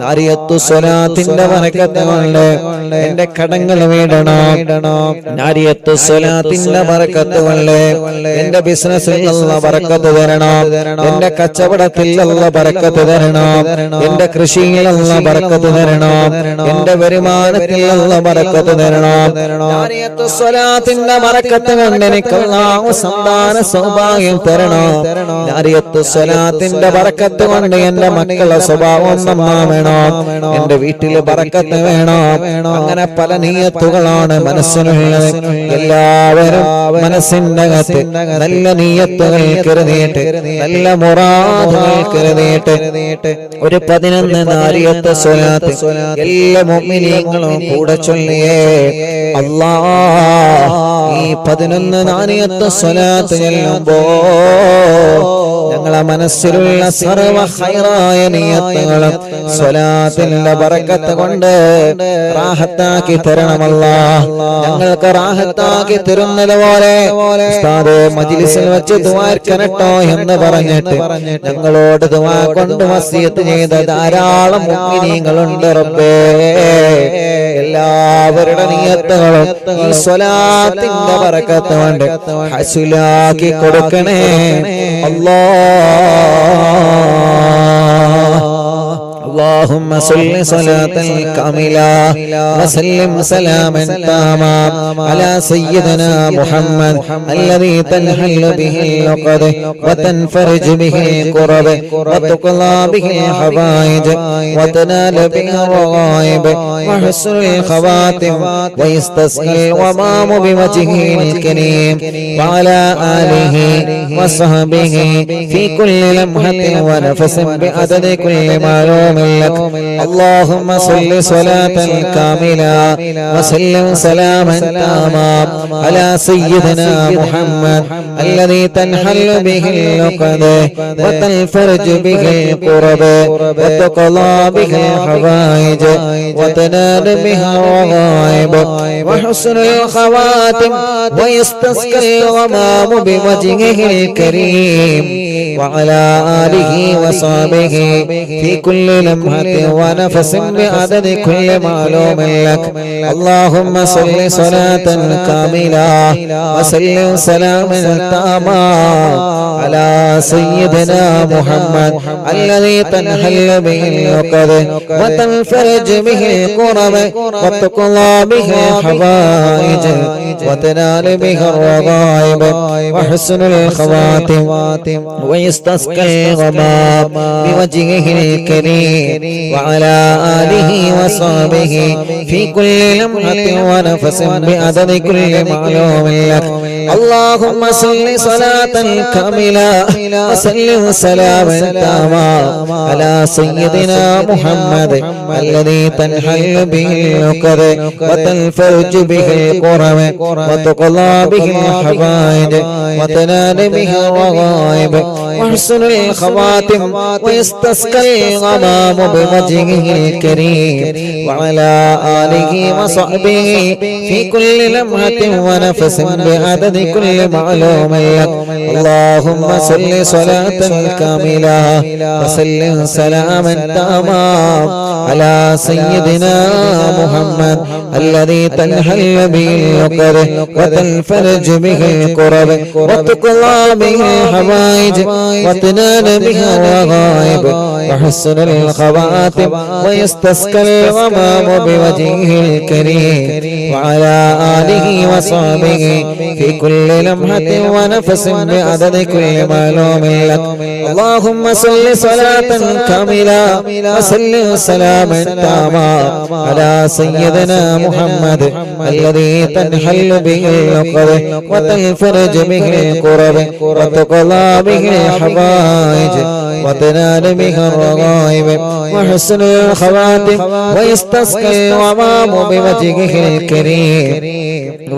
നാരിയത്തു സ്വലാത്തിന്റെ ബറക്കത്ത് കൊണ്ട് എന്റെ കടങ്ങൾ വീടണം. നാരിയത്തു സ്വലാത്തിന്റെ ബറക്കത്ത് കൊണ്ട് എന്റെ ബിസിനസ്സിൽ അല്ലാഹ് ബറക്കത്ത് തരണം. എന്റെ കച്ചവടത്തിൽ അല്ലാഹ് ബറക്കത്ത് തരണം. എന്റെ കൃഷിയിൽ അല്ലാഹ് ബറക്കത്ത് തരണം. എന്റെ വരുമാനത്തിൽ അല്ലാഹ് ബറക്കത്ത് തരണം. നാരിയത്തു സ്വലാത്തിന്റെ ബറക്കത്ത് കൊണ്ട് എനിക്ക് അല്ലാഹു സന്താന സൗഭാഗ്യം തരണം. നാരിയത്തു സ്വലാത്തിന്റെ ബറക്കത്ത് കൊണ്ട് എന്റെ മക്കളുടെ സ്വഭാവം നന്നാവണം. എന്റെ വീട്ടില് ബറക്കത്ത് വേണം. അങ്ങനെ പല നിയ്യത്തുകളാണ് മനസ്സിനുള്ളത്. എല്ലാവരും മനസ്സിന്റെ അകത്ത് നല്ല നിയ്യത്തുകൾ കരുതിയിട്ട് നല്ല മുറാദുകൾ കരുതിയിട്ട് ഒരു 11 നാരിയത്ത് സ്വലാത്ത് എല്ലാ മുഅ്മിനീങ്ങളും കൂടെ ചൊല്ലിയേ അല്ലാഹ്. ഈ 11 നാരിയത്ത് സ്വലാത്ത് ചൊല്ലുമ്പോൾ ഞങ്ങളെ മനസ്സിലുള്ള സർവ്വ ഖൈറായ നിയ്യത്തുകളും സ്വലാത്തിന്റെ ബറക്കത്ത് കൊണ്ട് റാഹത്താക്കി തരണം അല്ലാഹ്. ഞങ്ങൾക്ക് റാഹത്താക്കി തരുന്നത് പോലെ ഉസ്താദേ മജ്ലിസിൽ വെച്ച് ദുആർക്കനട്ടോ എന്ന് പറഞ്ഞിട്ട് ഞങ്ങളോട് ദുആ കൊണ്ട് വസിയത്ത് ചെയ്ത ധാരാളം മുഅ്മിനീങ്ങളുണ്ട് റബ്ബേ. എല്ലാവരുടെ നിയ്യത്തുകളും ഈ സ്വലാത്തിന്റെ ബറക്കത്ത് കൊണ്ട് ഹസ്ലാക്കി കൊടുക്കണേ അല്ലാഹ്. اللهم صل صلاة كاملة وسلم سلاما تاما على سيدنا محمد الذي تنحل به العقد وتنفرج به الكرب وتقضى به الحوائج وتنال به الرغائب وحسن الخواتم ويستسقى الغمام بوجهه الكريم وعلى آله وصحبه في كل لمحة ونفس بعدد كل معلوم لك. اللهم صل صلاة كاملة وسلم سلاما تاما على سيدنا محمد الذي تنحل به العقد وتنفرج به الكرب وتقضى به الحوائج وتنال به الرغائب وحسن الخواتم ويستسقى الغمام بوجهه الكريم وعلى آله وصحبه في كل لمحة ونفس بعدد كل معلوم لك. اللهم صل صلاة كاملة وسلم سلاما تاما على سيدنا محمد الذي تنحل به العقد وتنفرج به الكرب وتقضى به الحوائج وتنال به الرغائب وحسن الخواتم ويستسقى الغمام بوجهه الكريم وعلى آله وصحبه في كل لمحة ونفس بعدد كل معلوم لك. اللهم صل صلاة كاملة وسلم سلاما تاما على سيدنا محمد الذي تنحل به العقد وتنفرج به الكرب وتقضى به الحوائج وتنال به الرغائب وحسن الخواتم ويستسقى الغمام بوجهه الكريم وعلى آله وصحبه في كل لمحة ونفس بعدد كل معلوم لك. اللهم صل صلاة كاملة وسلم سلاما تاما على سيدنا محمد الذي تنحل به العقد وتنفرج به الكرب وتقضى به الحوائج وتنال به الرغائب وحسن الخواتم ويستسقى الغمام بوجهه الكريم وعلى آله وصحبه في كل لمحة ونفس بعدد كل معلوم لك. اللهم صل صلاة كاملة وسلم سلاما تاما على سيدنا محمد الذي تنحل به العقد وتنفرج به الكرب وتقضى به الحوائج وتنال به الرغائب وحسن الخواتم ويستسقى الغمام بوجهه الكريم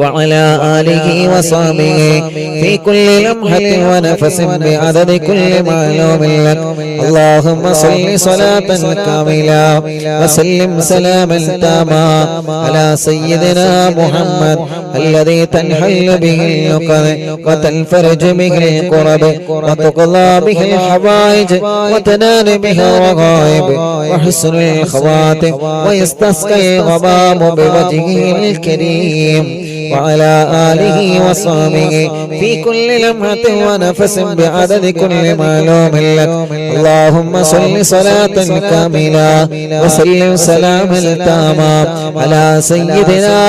وعلى آله وصحبه في كل لمحة ونفس بعدد كل معلوم لك. اللهم صل صلاة كاملة وسلم سلاما تاما على سيدنا محمد الذي تنحل به العقد وتنفرج به الكرب وتقضى به الحوائج وتنال بها الرغائب وحسن الخواتم ويستسقى الغمام بوجهه الكريم وعلى آله وصحبه في كل لمحة ونفس بعدد كل معلوم لك. اللهم صل صلاة كاملة وسلم سلاما تاما على سيدنا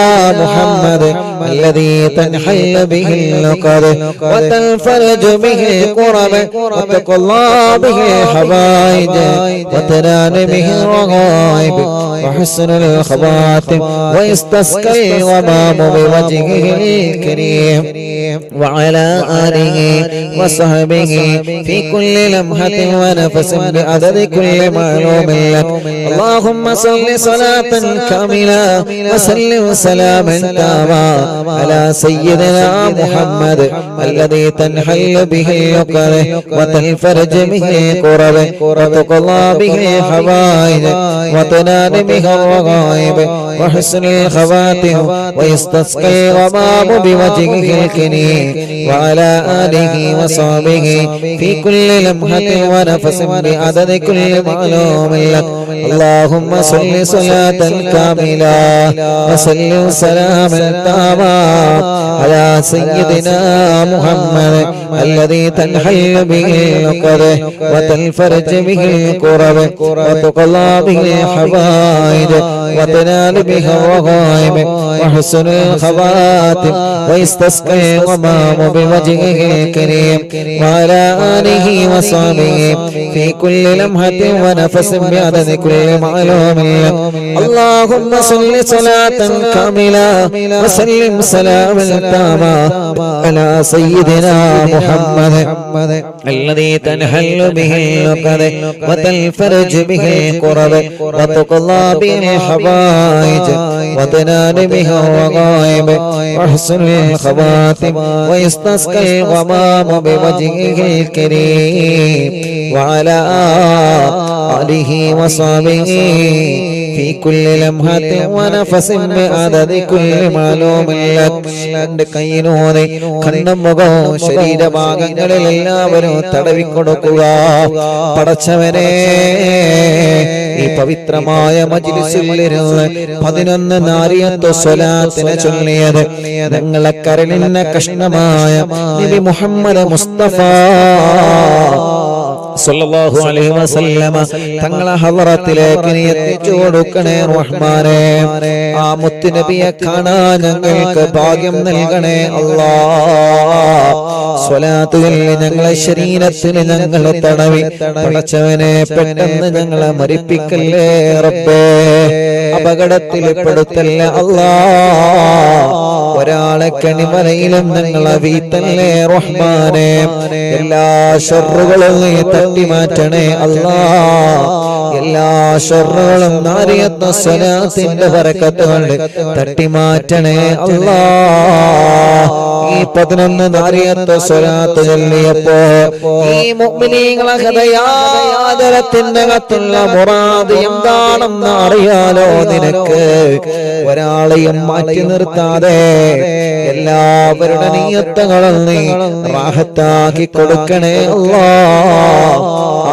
محمد الذي تنحل به اللقد وتنفرج به الكرب وتقضى به الحوائج وتنال به الرغائب وحسن الخواتم ويستسقى الغمام بوجهه الكريم وعلى آله وصحبه في كل لمحة ونفس بعدد كل معلوم لك. اللهم صل صلاة كاملة وسلم سلاما تاما على سيدنا محمد الذي تنحل به اللقد وتنفرج به الكرب وتقضى به الحوائج وتنال به الرغائب وحسن الخواتم ويستسقى الغمام بوجهه الكريم وعلى آله وصحبه في كل لمحة ونفس بعدد كل معلوم لك. اللهم صل صلاة كاملة وسلم سلاما تاما على سيدنا محمد الذي تنحل به اللقد وتنفرج به الكرب وتقضى به الحوائج وتنال به الرغائب وحسن الخواتم ويستسقى الغمام بوجهه الكريم وعلى آله وصحبه في كل لمحة ونفس بعدد كل معلوم لك. اللهم صل صلاة كاملة وسلم سلاما تاما على سيدنا محمد الذي تنحل به اللقد وتنفرج به الكرب وتقضى به الحوائج وتنال به الرغائب وحسن الخواتم ويستسقى الغمام بوجهه الكريم وعلى آله وصحبه في كل لمحة ونفس بعدد كل معلوم لك. കൈയിനോടെ കണ്ണും മുഖവും ശരീരഭാഗങ്ങളിൽ എല്ലാവരും തടവിക്കൊടുക്കുക. പടച്ചവനെ, ഈ പവിത്രമായ മജ്‌ലിസിലിരുന്ന് 11 നാരിയത്ത് സ്വലാത്തിനെ ചൊല്ലിയത് ഞങ്ങളെ കരളിന്റെ കഷ്ണമായ നബി മുഹമ്മദ് മുസ്തഫ സല്ലല്ലാഹു അലൈഹി വസല്ലമ തങ്ങളെ ഹളറത്തിലേക്ക് നീ എത്തിച്ചു കൊടുക്കണേ റഹ്മാനേ. ആ മുത്ത് നബിയെ കാണാൻ ഞങ്ങൾക്ക് ഭാഗ്യം നൽകണേ അല്ലാഹ്. സ്വലാത്തുകൾ ഞങ്ങളെ ശരീരത്തിൽ ഞങ്ങൾ തടവി പടച്ചവനെ പെട്ടെന്ന് ഞങ്ങളെ മരിപ്പിക്കല്ലേ റബ്ബേ, അപകടത്തിൽ പെടുത്തല്ലേ അല്ലാഹ്. ഒരാളെ കണിമലയിലും ഞങ്ങളെ വീത്തല്ലേ റഹ്മാനേ. എല്ലാ ശർറുകളും നീ തട്ടി മാറ്റണേ അല്ലാഹ്. എല്ലാ ശർറുകളും നാരിയത്ത് സ്വലാത്തിന്റെ ബറക്കത്ത് കൊണ്ട് തട്ടി മാറ്റണേ അല്ലാഹ്. ഈ 11 നാരിയത്ത് സ്വലാത്ത് ചൊല്ലിയപ്പോ ഈ മുഅ്മിനീങ്ങളെ ഹൃദയാദരത്തിന്റെ അകത്തുള്ള മുറാദ് എന്താണെന്ന് അറിയാലോ നിനക്ക്. ഒരാളെയും മാറ്റി നിർത്താതെ എല്ലാവരുടെ നിയ്യത്തുകളും നീ റാഹത്താക്കി കൊടുക്കണേ അല്ലാഹ്.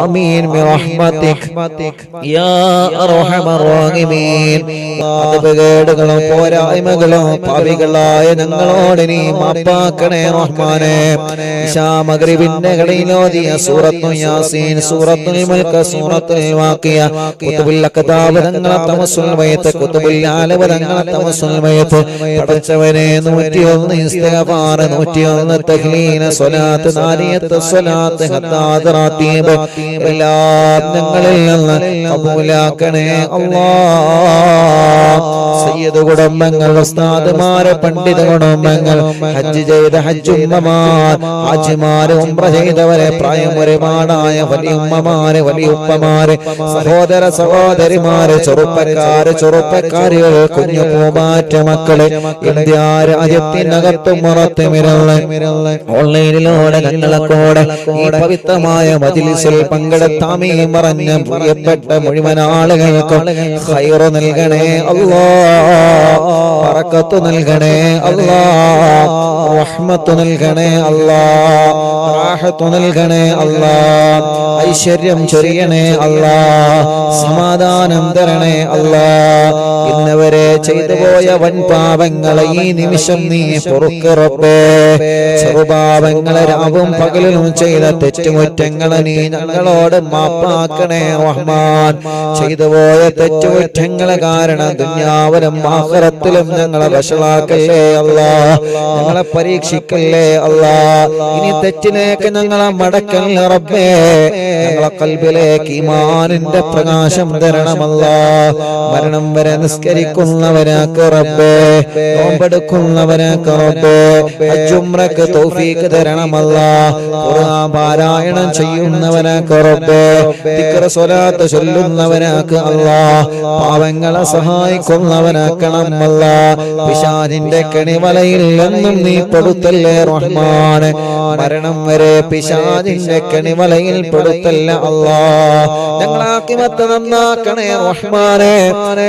ആമീൻ ബിറഹ്മതിക് യാ അർഹമർ റഹീമീൻ. അപകടങ്ങളും പോരായ്മകളും പാപികളായ ഞങ്ങളോട് നീ മാപ്പാക്കണേ റഹ്മാനേ. ഇശാ മഗ്രിബിന്റെ ഘടിയിലോതിയ സൂറത്തുൽ യാസീൻ, സൂറത്തുൽ മുൽക്ക്, സൂറത്തുൽ വാഖിയ, കുതുബുൽ അഖ്താബ് തങ്ങളെ തവസ്സുൽ വയത്ത്, കുതുബുൽ ആലവ തങ്ങളെ തവസ്സുൽ വയത്ത്. പടച്ചവനെ 101 ഇസ്തിഗ്ഫാർ, 101 തഹ്ലീൽ, സ്വലാത്ത്, നാരിയത്ത് സ്വലാത്ത്, ഹത്താദ് റാത്തീബ് എല്ലാം ഞങ്ങളിൽ നിന്ന് കബൂലാക്കണേ അല്ലാഹ്. സയ്യിദ് കുടുംബങ്ങൾ, ഉസ്താദുമാര്, പണ്ഡിത കുടുംബങ്ങൾ, ഹജ്ജ് ചെയ്ത ഹജ്ജുമ്മമാർ, ഹാജിമാര്, ഉംറ ചെയ്തവരെ, പ്രായം ഒരുപാടായ വലിയുമ്മമാര്, വലിയുപ്പമാര്, സഹോദര സഹോദരിമാര്, ചെറുപ്പക്കാര്, ചെറുപ്പക്കാരികൾ, കുഞ്ഞു പൂമാറ്റ മക്കള്, ഇന്ത്യ രാജ്യത്ത് രാജ്യത്തിനകത്തും പുറത്തുമിരുന്ന് ഓൺലൈനിലൂടെ ഞങ്ങളെക്കൂടെ ഈ പവിത്രമായ മജ്‌ലിസിൽ പങ്കെടുത്താമീ പറഞ്ഞ പ്രിയപ്പെട്ട മുഴുവൻ ആളുകൾക്കും ഖൈർ നൽകണേ അല്ലാഹ്, ബറക്കത്ത് നൽകണേ അല്ലാഹ്, റഹ്മത്ത് നൽകണേ അല്ലാഹ്, റാഹത്ത് നൽകണേ അല്ലാഹ്, ഐശ്വര്യം ചൊരിയണേ അല്ലാഹ്, സമാധാനം തരണേ അല്ലാഹ്. ഇന്നവരെ ചെയ്തു പോയ വൻ പാപങ്ങളെ ഈ നിമിഷം നീ പൊറുക്ക് റബ്ബേ. ചെറുപാപങ്ങളെ രാവും പകലും ചെയ്ത തെറ്റുകുറ്റങ്ങളെ നീ ഞങ്ങളോട് മാപ്പാക്കണേ റഹ്മാൻ. ചെയ്തു പോയ തെറ്റുകുറ്റങ്ങളെ കാരണം ദുനിയാവിലും ആഖിറത്തിലും ഞങ്ങളെ വഷളാക്കല്ലേ അല്ലാഹ്, ഞങ്ങളെ പരീക്ഷിക്കല്ലേ അല്ലാഹ്. ഇനി തെറ്റിലേക്ക് ഞങ്ങളെ മടക്കല്ലേ റബ്ബേ. ഞങ്ങളെ ഖൽബിലേക്ക് ഈമാനിന്റെ പ്രകാശം തരണമല്ലാഹ്. മരണം വരെ നിസ്കരിക്കുന്നവനാക്ക് റബ്ബേ, നോമ്പെടുക്കുന്നവനാക്ക് റബ്ബേ, ഹജ്ജ് ഉംറക്ക് തൗഫീഖ് തരണമല്ലാഹ്. ഖുർആൻ പാരായണം ചെയ്യുന്നവനാക്ക് റബ്ബേ, ദിക്ർ സ്വലാത്ത് ചൊല്ലുന്നവനാക്ക് അല്ലാഹ്. പാവങ്ങളെ സഹായിക്കുന്നവനാക്കണം അല്ലാഹ്. പിശാചിന്റെ കെണിവലയിൽ നിന്നും നീ പെടുത്തല്ലേ റഹ്മാൻ. മരണം വരെ പിശാചിന്റെ കെണിവലയിൽ പെടുത്തല്ല അല്ലാഹ്. ഞങ്ങളെ ആഖിബത്ത് നന്നാക്കണേ റഹ്മാനെ.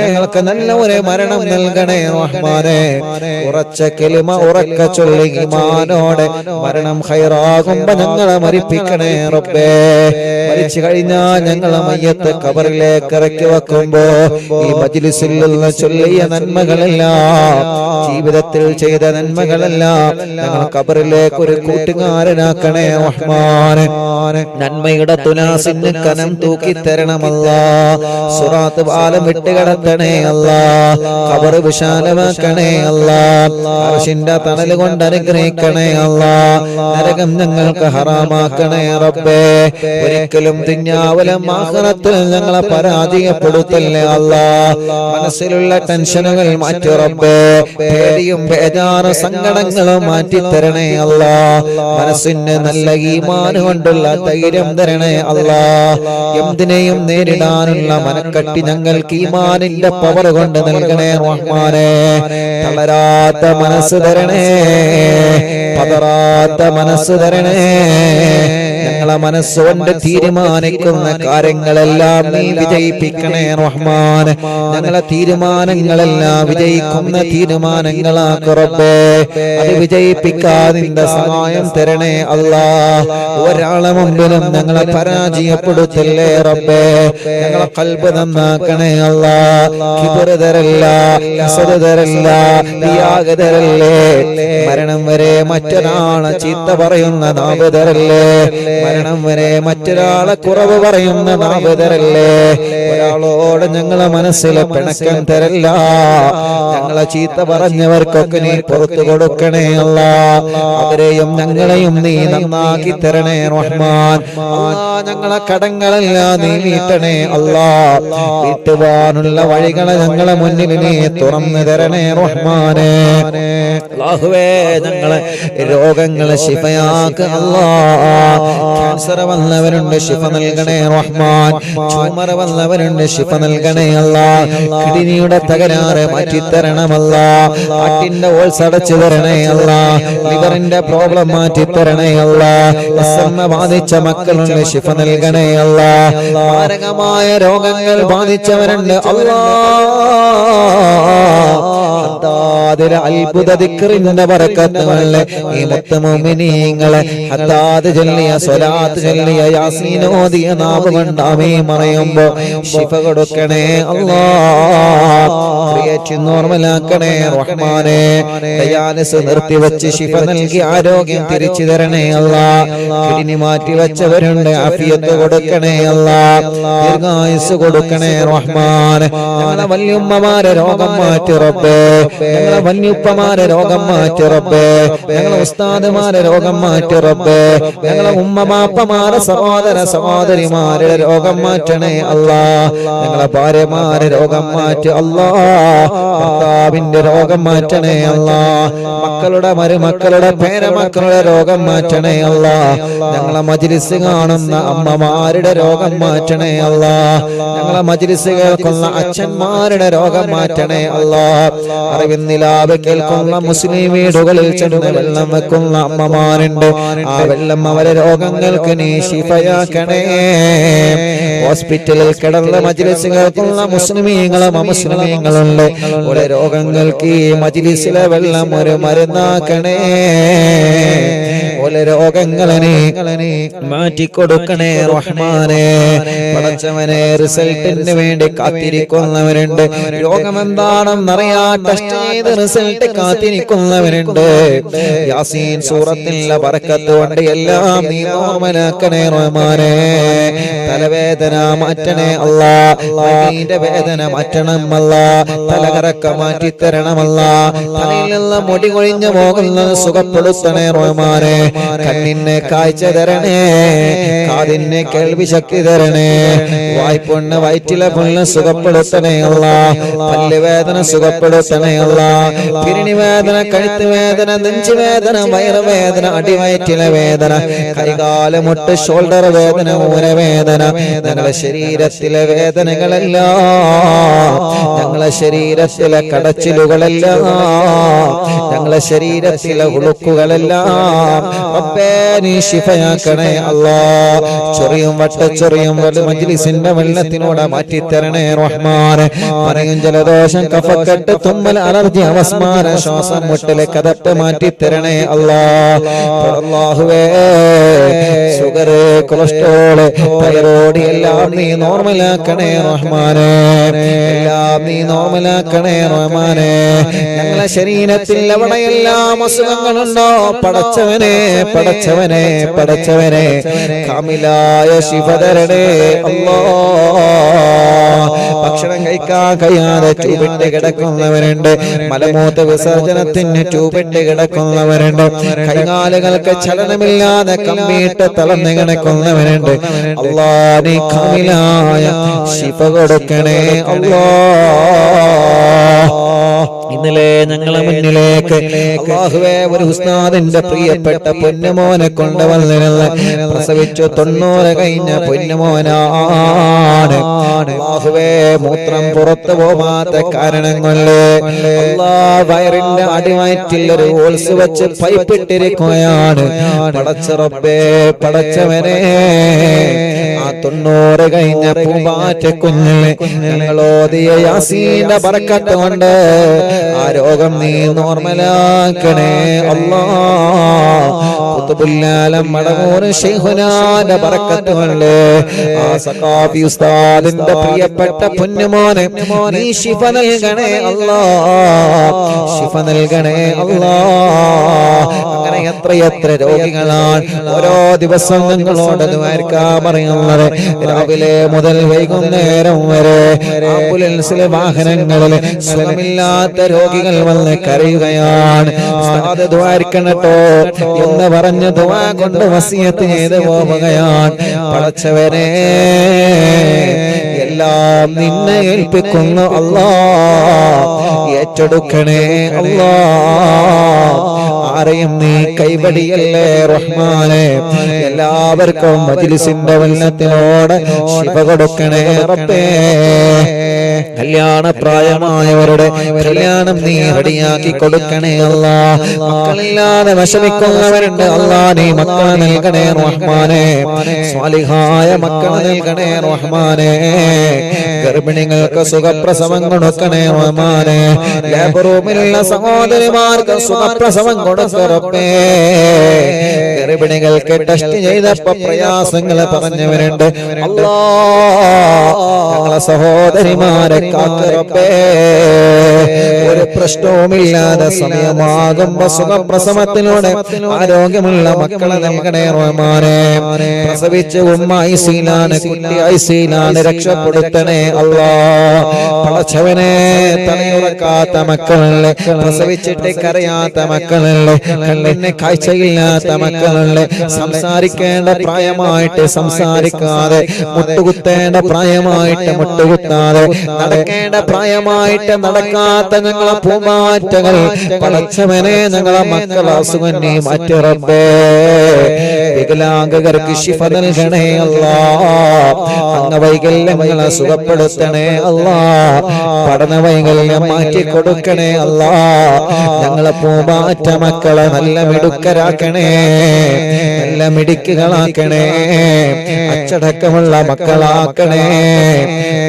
ഞങ്ങൾക്ക് നല്ല ഒരു മരണം നൽകണേ റഹ്മാനെ. ഉറച്ച കലിമ ഉറക്ക ചൊല്ലി ഈമാനോടെ മരണം ഖൈറാകുമ്പോ ഞങ്ങളെ മരിപ്പിക്കണേ റബ്ബേ. മരിച്ചു കഴിഞ്ഞാൽ ഞങ്ങളെ മയ്യത്ത് ഖബറിലേക്ക് ഇറക്കി വെക്കുമ്പോ ഈ മജ്‌ലിസിൽ നിന്ന് ചൊല്ലിയ നന്മകളെല്ലാം, ജീവിതത്തിൽ ചെയ്ത നന്മകളെല്ലാം ഞങ്ങൾ ഖബറിലേക്ക് ഒരു കൂട്ടുകാരനാക്കണേ റഹ്മാനെ. നന്മയുടെ തുലാസിന് കനം തൂക്കി തരണമല്ലാഹ്. സിറാത്ത് പാലം വിട്ടുകിടത്തണേ അല്ലാഹ്. ഖബർ വിശാലമാക്കണേ അല്ലാഹ്. അർശിന്റെ തണൽ കൊണ്ട് അനുഗ്രഹിക്കണേ അല്ലാഹ്. നരകം ഞങ്ങൾക്ക് ഹറാമാക്കണേ റബ്ബേ. ഒരിക്കലും ദുനിയാവിലും ആഖിറത്തിലും ഞങ്ങളെ പരാജയപ്പെടുത്തല്ലേ അല്ലാഹ്. മനസ്സിലുള്ള ടെൻഷനുകൾ മാറ്റി റബ്ബേ. പേടിയും ബേജാറും സങ്കടങ്ങളും മാറ്റി തരണേ അല്ലാഹ്. മനസ്സിന് നല്ല ഈമാൻ കൊണ്ടുള്ള ധൈര്യം തരണേ അല്ലാഹ്. എന്തിനേയും നേരിടാനുള്ള മനക്കട്ടി ഞങ്ങൾക്ക് ഈമാനിന്റെ പവർ കൊണ്ട് നൽകണേ റഹ്മാനെ. തളരാത്ത മനസ്സ് തരണേ, പതറാത്ത മനസ്സ് തരണേ. ഞങ്ങളെ മനസ്സുകൊണ്ട് തീരുമാനിക്കുന്ന കാര്യങ്ങളെല്ലാം നീ വിജയിപ്പിക്കണേ റഹ്മാൻ. ഞങ്ങളെ തീരുമാനങ്ങളെല്ലാം വിജയിക്കുന്ന തീരുമാനങ്ങളാക്ക് റബ്ബേ. അത് വിജയിപ്പിക്കാതിന്റെ സഹായം തരണേ അല്ലാഹ്. ഒരാളെ മുമ്പിലും ഞങ്ങളെ പരാജയപ്പെടുത്തല്ലേ റബ്ബേ. ഞങ്ങളെ ഖൽബ് നന്നാക്കണേ അല്ലാഹ്. കിബ്റ് തരല്ല, ഹസദ് തരല്ല, റിയാഗ് തരല്ലേ. മരണം വരെ മറ്റൊരാളെ ചീത്ത പറയുന്ന നാവ് തരല്ലേ. മരണം വരെ മറ്റൊരാളെ കുറവ് പറയുന്ന നാവ് തരല്ലേ. ഒരാളോട് ഞങ്ങളെ മനസ്സിലെ പിണക്കം തരല്ല. ഞങ്ങളെ ചീത്ത പറഞ്ഞവർക്കൊക്കെ നീ പുറത്തു കൊടുക്കണേ അല്ലാഹ്. അവരെയും ഞങ്ങളെയും നീ നന്നാക്കി തരണേ റഹ്മാൻ. ഞങ്ങളെ കടങ്ങളെല്ലാം നീ വീട്ടണേ അല്ലാഹ്. വീട്ടുവാനുള്ള വഴികളെ ഞങ്ങളെ മുന്നിൽ നീ തുറന്നു തരണേ റഹ്മാനെ. അല്ലാഹുവേ, ഞങ്ങളെ രോഗങ്ങളെ ശിഫയാക്ക് അല്ലാഹ്. ക്യാൻസർ വന്നവരുണ്ട്, ശിഫ നൽകണേ റഹ്മാൻ. ട്യൂമർ വന്നവരുണ്ട്, ശിഫ നൽകണേ അല്ലാഹ്. കിഡ്നിയുടെ തകരാറ് മാറ്റിത്തരണമല്ലാഹ്. ഹാർട്ടിന്റെ ഹോൾസ് അടച്ചു തരണേ അല്ലാഹ്. ലിവറിന്റെ പ്രോബ്ലം മാറ്റിത്തരണേ അല്ലാഹ്. അസ്മ ബാധിച്ച മക്കളുണ്ട്, ശിഫ നൽകണേ അല്ലാഹ്. മാരകമായ രോഗങ്ങൾ ബാധിച്ചവരുണ്ട് അല്ലാഹ്. അത്ഭുത ദിക്റിന്റെ ബറക്കത്തുകളെ ഈ മുത്ത് മുഅ്മിനീങ്ങളെ ഹദ്ദാദ് ചൊല്ലിയ സ്വലാത്ത് ചൊല്ലിയ യാസീൻ ഓതിയ നാവ് കൊണ്ട് ആമീൻ പറയുമ്പോൾ ശിഫ കൊടുക്കണേ അല്ലാഹ്. ക്രിയേറ്റ് നോർമലാക്കണേ റഹ്മാനെ. ഡയാലിസിസ് നിർത്തിവെച്ച് ശിഫ നൽകി ആരോഗ്യം തിരിച്ചു തരണേ അല്ലാഹ്. കിഡ്നി മാറ്റി വെച്ചവരുണ്ട്, ആഫിയത്ത് കൊടുക്കണേ അല്ലാഹ്. ദീർഘായുസ് കൊടുക്കണേ റഹ്മാൻ. ഞങ്ങളെ വല്യുമ്മമാരെ രോഗം മാറ്റി റബ്ബേ. ഞങ്ങളെ വല്യുപ്പമാരെ രോഗം മാറ്റി റബ്ബേ. ഞങ്ങളെ ഉസ്താദുമാരെ രോഗം മാറ്റി റബ്ബേ. ഞങ്ങളെ ഉമ്മമാപ്പമാരെ സഹോദര സഹോദരിമാരുടെ രോഗം മാറ്റണേ അല്ലാഹ്. ഞങ്ങളെ ഭാര്യമാരെ രോഗം മാറ്റി അല്ലാഹ്. ഭർത്താവിന്റെ രോഗം മാറ്റണേ അല്ലാഹ്. മക്കളുടെ മരുമക്കളുടെ പേരമക്കളുടെ രോഗം മാറ്റണേ അല്ലാഹ്. ഞങ്ങളെ മജ്‌ലിസ് കാണുന്ന അമ്മമാരുടെ രോഗം മാറ്റണേ അല്ലാഹ്. ഞങ്ങളെ മജ്‌ലിസ് കേൾക്കുന്ന അച്ഛന്മാരുടെ രോഗം മാറ്റണേ അല്ലാഹ്. അറിവിന്നിലാവ് കേൾക്കുന്ന മുസ്ലിം വീടുകളിൽ ചെന്ന് വെള്ളം വെക്കുന്ന അമ്മമാരുണ്ട്. ആ വെള്ളം അവരെ രോഗങ്ങൾക്ക് നീ ശിഫയാക്കണേ. ഹോസ്പിറ്റലിൽ കിടന്ന മജ്‌ലിസ് കേൾക്കുന്ന മുസ്ലിമീങ്ങളും അമുസ്ലിമീങ്ങളുണ്ട്. ഓരോ രോഗങ്ങൾക്ക് ഈ മജ്‌ലിസിലെ വെള്ളം ഒരു മരുന്നാക്കണേ. ഓരോ രോഗങ്ങളെ മാറ്റിക്കൊടുക്കണേ റഹ്മാനെ. പടച്ചവനെ, റിസൾട്ടിന് വേണ്ടി കാത്തിരിക്കുന്നവരുണ്ട്. രോഗം എന്താണെന്നറിയാ ടെസ്റ്റ് ചെയ്ത് റിസൾട്ട് കാത്തിരിക്കുന്നവരുണ്ട്. യാസീൻ സൂറത്തിലെ ബറക്കത്ത് കൊണ്ട് എല്ലാം നീ നോർമലാക്കണേ റഹ്മാനെ. തലവേദന മാറ്റണേ അല്ലാ, മൈന്റെ വേദന മാറ്റണം അല്ലാ, തലകറക്ക മാറ്റി തരണമല്ലാ, തലയിൽ നിന്ന് മുടി കൊഴിഞ്ഞു പോകുന്നത് സുഖപ്പെടുത്തണേ റഹ്മാനെ. കണ്ണിനെ കാഴ്ച തരണേ, കാതിനെ കേൾവി ശക്തി തരണേ, വായ്പൊണ്ണ് വയറ്റിലെ പുണ്ണ് സുഖപ്പെടുത്തണേ അല്ലാ, പല്ലുവേദന സുഖപ്പെടുത്തണേ അല്ലാ, പിരിണി വേദന, കഴുത്ത് വേദന, നെഞ്ചുവേദന, വയറുവേദന, അടിവയറ്റിലെ വേദന, കൈകാല മുട്ട്, ഷോൾഡർ വേദന, ഊരവേദന, ഞങ്ങളെ ശരീരത്തിലെ വേദനകളെല്ലാം, ഞങ്ങളെ ശരീരത്തിലെ കടച്ചിലുകളെല്ലാം, ഞങ്ങളെ ശരീരത്തിലെ ഉളുക്കുകളെല്ലാം റബ്ബേ നീ ശിഫയാക്കണേ അല്ലാ. ചൊറിയും വട്ടച്ചൊറിയും മജ്‌ലിസിന്റെ വെള്ളത്തിനോട് മാറ്റിത്തരണേ റഹ്മാനെ. പറയും ജലദോഷം, കഫക്കെട്ട്, തുമ്മൽ, അലർജി, അവസ്മാര, ശ്വാസം മുട്ടല്, കതപ്പ് മാറ്റിത്തരണേ അല്ലാ. അല്ലാഹുവേ, ഷുഗർ, കൊളസ്ട്രോള്, തൈറോയ്ഡ് എല്ലാം നീ നോർമലാക്കണേ റഹ്മാനെ. എല്ലാം നീ നോർമലാക്കണേ റഹ്മാനെ. ഞങ്ങളെ ശരീരത്തിൽ എവിടെയെല്ലാം അസുഖങ്ങളുണ്ടോ പടച്ചവനെ, പടച്ചവനെ, പടച്ചവനെ, കാമിലായ ശിഫ തരണേ അല്ലാ. ഭക്ഷണം കഴിക്കാൻ കഴിയാതെ ട്യൂബിട്ട് കിടക്കുന്നവരുണ്ട്. മലമൂത്ര വിസർജനത്തിന് ട്യൂബിട്ട് കിടക്കുന്നവരുണ്ട്. കൈകാലുകൾക്ക് ചലനമില്ലാതെ കമ്പിയിട്ട് തളർന്ന് കിടക്കുന്നവരുണ്ട്. അല്ലാ, നീ കാമിലായ ശിഫ കൊടുക്കണേ അല്ലാ. ഇന്നലെ ഞങ്ങളെ മുന്നിലേക്ക് അല്ലാഹുവേ ഒരു ഉസ്താദിന്റെ പ്രിയപ്പെട്ട പൊന്നുമോനെ കൊണ്ടുവന്നിരുന്നു. പ്രസവിച്ചു 90 കഴിഞ്ഞ പൊന്നുമോനാണ്. അല്ലാഹുവേ, മൂത്രം പുറത്തു പോവാത്ത കാരണം കൊണ്ട് അല്ലാഹ് വയറിന്റെ അടിവയറ്റിൽ ഒരു ഹോൾസ് വെച്ച് പൈപ്പിട്ടിരിക്കുകയാണ്. പടച്ച റബ്ബേ, പടച്ചവനെ, ആ 90 കഴിഞ്ഞ പൂമ്പാറ്റ കുഞ്ഞിനെ ഞങ്ങളോദിയ യാസീന്റെ ബറക്കത്ത് കൊണ്ട് ആ രോഗം നീ നോർമലാക്കണേ അല്ലാ. ഖുതുബുല്ലാലം മടവൂർ ശൈഖുനാന്റെ ബറക്കത്ത് കൊണ്ട് ആ സഖാഫി ഉസ്താദിന്റെ പ്രിയപ്പെട്ട പൊന്നുമോനെ നീ ശിഫ നൽകണേ അല്ലാ, ശിഫ നൽകണേ അല്ലാ. അങ്ങനെ എത്രയെത്ര രോഗികളാണ് ഓരോ ദിവസം ഞങ്ങളോട് ദ്വാരക്കാൻ പറയുന്നത്. രാവിലെ മുതൽ വൈകുന്നേരം വരെ ആംബുലൻസിലെ വാഹനങ്ങളിൽ സുഖമില്ലാത്ത രോഗികൾ വന്ന് കരയുകയാണ്. ഉസ്താദ് ദ്വാരക്കണട്ടോ എന്ന് പറഞ്ഞ് ദുആ കൊണ്ട് വസിയത്ത് ചെയ്ത് പോവുകയാണ്. പടച്ചവനെ, എല്ലാം നിന്നെ ഏൽപ്പിക്കുന്നു അല്ലാ, ഏറ്റെടുക്കണേ അല്ലാ. ആരെയും നീ കൈവടിയല്ലേ റഹ്മാനെ. എല്ലാവർക്കും മജ്‌ലിസിന്റെ വെള്ളത്തിനോട് ശിഫ കൊടുക്കണേ റബ്ബേ. കല്യാണ പ്രായമായവരുടെ കല്യാണം നീ റെഡിയാക്കി കൊടുക്കണേ അല്ലാ. മക്കളില്ലാതെ വിഷമിക്കുന്നവരുണ്ട് അല്ലാ, നീ മക്കളെ നൽകണേ റഹ്മാനെ. സ്വാലിഹായ മക്കളെ നൽകണേ റഹ്മാനെ. ഗർഭിണികൾക്ക് സുഖപ്രസവം കൊടുക്കണേ റഹ്മാനെ. ലേബർ റൂമിലുള്ള സഹോദരിമാർക്ക് സുഖപ്രസവം കൊടുക്കണേ റബ്ബേ. ഗർഭിണികൾക്ക് ടെസ്റ്റ് ചെയ്തപ്പോ പ്രയാസങ്ങൾ പറഞ്ഞവരുണ്ട് അല്ലാ, ഞങ്ങളെ സഹോദരിമാരെ കാക്ക് റബ്ബേ. ഒരു പ്രശ്നവുമില്ലാതെ സമയമാകുമ്പോ സുഖപ്രസവത്തിലൂടെ ആരോഗ്യമുള്ള മക്കളെ നൽകണേ റഹ്മാനെ. പ്രസവിച്ച് ഉമ്മ ഐസിയിലാണ്, കുട്ടി ഐസിയിലാണ്, രക്ഷപ്പെടുത്തണേ അല്ലാ. പടച്ചവനെ, തലയുറക്കാത്ത മക്കളല്ലേ, പ്രസവിച്ചിട്ട് കരയാത്ത മക്കളല്ലേ, കണ്ണിന് കാഴ്ചയില്ലാത്ത മക്കളല്ലേ, സംസാരിക്കേണ്ട പ്രായമായിട്ട് സംസാരിക്കാതെ, മുട്ടുകുത്തേണ്ട പ്രായമായിട്ട് മുട്ടുകുത്താതെ, നടക്കേണ്ട പ്രായമായിട്ട് നടക്കാത്ത ഞങ്ങളെ പൂമാറ്റകൾ പടച്ചവനെ, ഞങ്ങളെ മക്കളെ അസുഖം നീ മാറ്റി റബ്ബേ. വികലാംഗർക്ക് ശിഫ നൽകണേ അല്ലാ. അംഗവൈകല്യങ്ങളെ സുഖപ്പെടുത്തണേ അല്ലാ. പഠനവൈകല്യം മാറ്റി കൊടുക്കണേ അല്ലാ. ഞങ്ങളെ പൂമാറ്റ മക്കളെ നല്ല മിടുക്കരാക്കണേ, നല്ല മിടുക്കുകളാക്കണേ, അച്ചടക്കമുള്ള മക്കളാക്കണേ.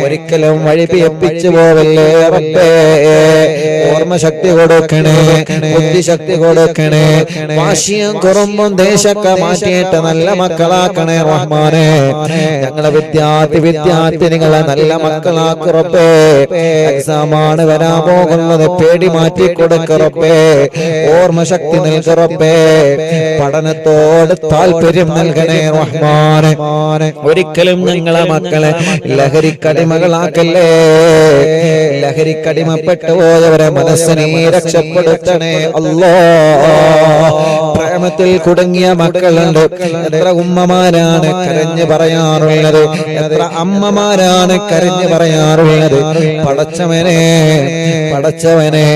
ഒരിക്കലും വഴിപിയപ്പിച്ചു പോവല്ലേ റബ്ബേ. ഓർമ്മശക്തി കൊടുക്കണേ, ബുദ്ധിശക്തി കൊടുക്കണേ, വാശിയും കുറുമ്പും ദേശമൊക്കെ മാറ്റിയിട്ട് നല്ല മക്കളാക്കണേ റഹ്മാനെ. ഞങ്ങളെ വിദ്യാർത്ഥിനികളെ നല്ല മക്കളാക്ക് റബ്ബേ. എക്സാമാണ് വരാൻ പോകുന്നത്, പേടി മാറ്റി കൊടുക്ക റബ്ബേ. ഓർമ്മശക്തി നൽക റബ്ബേ. പഠനത്തോട് താല്പര്യം നൽകണേ റഹ്മാനെ. ഒരിക്കലും ഞങ്ങളെ മക്കളെ ലഹരിക്കടിമകളാക്കല്ലേ. ലഹരിക്കടിമപ്പെട്ടു പോയവരെ മനസ്സിനെ രക്ഷപ്പെടുത്തണേ അല്ലാ. പ്രേമത്തിൽ കുടുങ്ങിയ മക്കളുണ്ട്. എത്ര ഉമ്മമാരാണ് കരഞ്ഞു പറയാറുള്ളത്, എത്ര അമ്മമാരാണ് കരഞ്ഞു പറയാറുള്ളത്. പടച്ചവനെ പടച്ചവനെ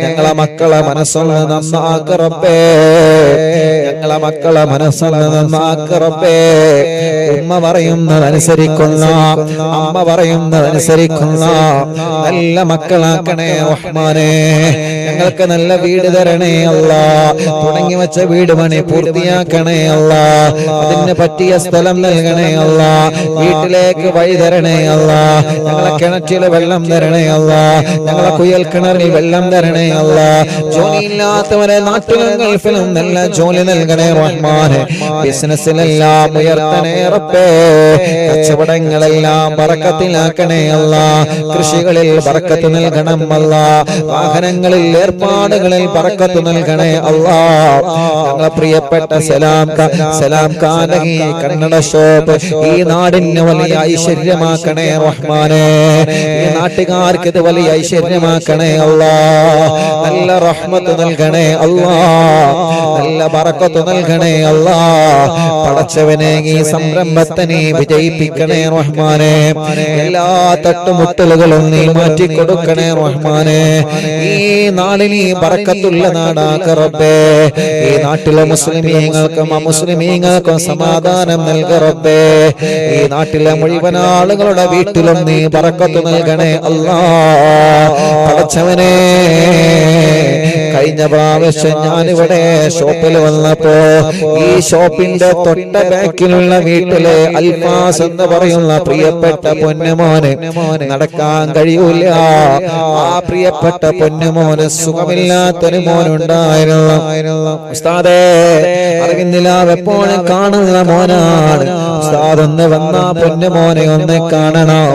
ഞങ്ങളെ മക്കളെ മനസ്സൊന്ന് നന്നാക്ക് റബ്ബേ. ഞങ്ങളെ മക്കളെ മനസ്സൊന്ന് നന്നാക്ക് റബ്ബേ. ഉമ്മ പറയുന്നതനുസരിക്കുന്ന, അമ്മ പറയുന്നതനുസരിക്കുന്ന നല്ല മക്കളാക്കണേ റഹ്മാനെ. ഞങ്ങൾക്ക് നല്ല വീട് തരണേ അല്ലാ. തുടങ്ങി വെച്ച വീട് പണി പൂർത്തിയാക്കണേ അല്ലാ. അതിന് പറ്റിയ സ്ഥലം നൽകണേ അല്ലാ. വീട്ടിലേക്ക് വഴി തരണേ അല്ലാ. ഞങ്ങളെ കിണറ്റില് വെള്ളം തരണേ അല്ലാ. ഞങ്ങളെ കുയൽ കിണറിൽ വെള്ളം തരണേ അല്ലാ. ജോലിയില്ലാത്തവരെ നാട്ടിലും ഗൾഫിലും നല്ല ജോലി നൽകണേ റഹ്മാനെ. ബിസിനസ്സിലെല്ലാം ഉയർത്തണേ റബ്ബേ. കച്ചവടങ്ങളെല്ലാം ബറക്കത്തിലാക്കണേ അല്ലാ. കൃഷികളിൽ ബറക്കത്ത് നൽകണം അല്ലാ. വാഹനങ്ങളിൽ ഏർപ്പാടുകളിൽ ബറക്കത്ത് നൽകണേ അല്ലാ. ഞങ്ങളെ പ്രിയപ്പെട്ട സലാം കാനകി കന്നഡ ഷോപ്പ് ഈ നാടിന് വലിയ ഐശ്വര്യമാക്കണേ റഹ്മാനെ. ഈ നാട്ടുകാർക്ക് ഇത് വലിയ ഐശ്വര്യമാക്കണേ അല്ലാ. നല്ല റഹ്മത്ത് നൽകണേ അല്ലാ. നല്ല ബറക്കത്ത് നൽകണേ അല്ലാ. പടച്ചവനെ ഈ സംരംഭത്തിനെ വിജയിപ്പിക്കണേ റഹ്മാനെ. എല്ലാ തട്ടുമുട്ടലുകളും നീ മാറ്റി കൊടുക്കണേ റഹ്മാനെ. ഈ നാടിന് ബറക്കത്തുള്ള നാടാക്ക റബ്ബേ. ഈ നാട്ടിലെ മുസ്ലിമീങ്ങൾക്കും അമുസ്ലിമീങ്ങൾക്കും സമാധാനം നൽക റബ്ബേ. ഈ നാട്ടിലെ മുഴുവൻ ആളുകളുടെ വീട്ടിലും നീ ബറക്കത്ത് നൽകണേ അല്ലാ. പടച്ചവനെ കഴിഞ്ഞ പ്രാവശ്യം ഞാനിവിടെ ഷോപ്പിൽ വന്നപ്പോ ഈ ഷോപ്പിന്റെ തൊട്ട ബാക്കിലുള്ള വീട്ടിലെ അൽഫാസ് എന്ന് പറയുന്ന പ്രിയപ്പെട്ട പൊന്നുമോന് നടക്കാൻ കഴിയൂല. ആ പ്രിയപ്പെട്ട പൊന്നുമോന് സുഖമില്ലാത്തൊരു മോനുണ്ടായിരുന്നു. ഉസ്താദേ അറിവിന്ദിലാവ് എപ്പോഴും കാണുന്ന മോനാണ്. ഉസ്താദ് ഒന്ന് വന്ന പൊന്നുമോനെ ഒന്ന് കാണണം.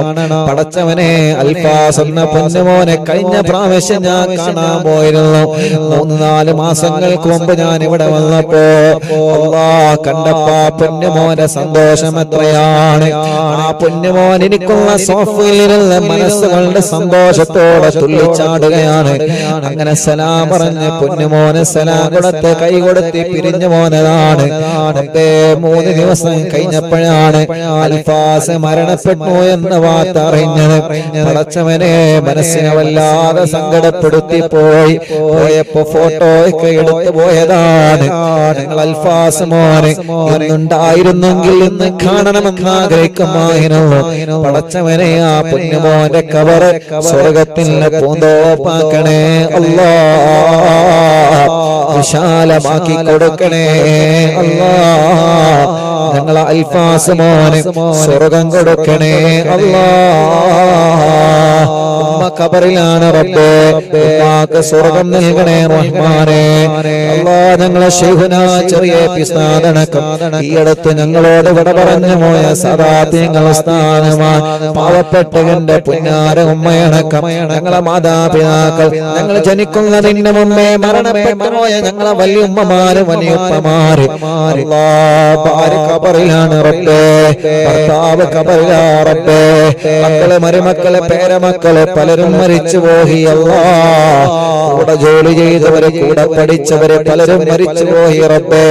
പടച്ചവനെ അൽഫാസ് എന്ന പൊന്നുമോനെ കഴിഞ്ഞ പ്രാവശ്യം ഞാൻ കാണാൻ പോയിരുന്നു. 3-4 മാസങ്ങൾക്ക് മുമ്പ് ഞാൻ ഇവിടെ വന്നപ്പോ അല്ലാ കണ്ടപ്പോ പൊന്നുമോന്റെ സന്തോഷം എത്രയാണ്. ആ പൊന്നുമോൻ എനിക്കുള്ള സോഫയിലിരുന്ന് മനസ്സുകളുടെ സന്തോഷത്തോടെ തുള്ളിച്ചാടുകയാണ്. അങ്ങനെ സലാം പറഞ്ഞ് പൊന്നുമോന് സലാം കൊടുത്ത് കൈ കൊടുത്ത് പിരിഞ്ഞു പോന്നതാണ്. 3 ദിവസം കഴിഞ്ഞപ്പോഴാണ് അൽഫാസ് മരണപ്പെട്ടു എന്ന വാർത്ത അറിഞ്ഞത്. പടച്ചവനെ മനസ്സിനെ വല്ലാതെ സങ്കടപ്പെടുത്തി പോയപ്പോ ഫോട്ടോ ഒക്കെ എടുത്തു പോയതാണ്. ഞങ്ങൾ അൽഫാസ് മോനെ ഒന്നുണ്ടായിരുന്നെങ്കിൽ ഇന്ന് കാണണമെന്ന് ആഗ്രഹിക്കുമായിരുന്നു. പടച്ചവനെ ആ പൊന്നുമോന്റെ കബറ് സ്വർഗത്തിന്റെ പൂന്തോപ്പാക്കണേ അല്ലാ. വിശാലമാക്കി കൊടുക്കണേ അല്ലാ. ഞങ്ങളെ അൽഫാസ് മോനെ സ്വർഗം കൊടുക്കണേ അല്ലാ. ഉമ്മ ഖബറിലാണ് റബ്ബേ. ഉമ്മാക്ക് സ്വർഗം നൽകണേ റഹ്മാനെ അല്ലാ. ഞങ്ങളെ ശൈഖുന ചെറിയ പിസ്താദനക്കം ഈ അടുത്ത് ഞങ്ങളോട് വിട പറഞ്ഞു പോയ സദാത്യങ്ങൾ സ്ഥാനമാണ്. പാവപ്പെട്ടവന്റെ പുന്നാര ഉമ്മയടക്കം ഞങ്ങളെ മാതാപിതാക്കൾ, ഞങ്ങൾ ജനിക്കുന്നതിന് മുമ്പേ മരണപ്പെട്ടു പോയ ഞങ്ങളെ വലിയുമ്മമാര് വലിയുപ്പമാര് അല്ലാ ഭാര്യ ഖബറിലാണ് റബ്ബേ. ഭർത്താവ് ഖബറിലാ റബ്ബേ. മക്കളെ മരുമക്കളെ പേരമക്കളെ പലരും മരിച്ചു പോയി അല്ലാ. കൂടെ ജോലി ചെയ്തവരെ കൂടെ പഠിച്ചവരെ പലരും മരിച്ചു പോയി റബ്ബേ.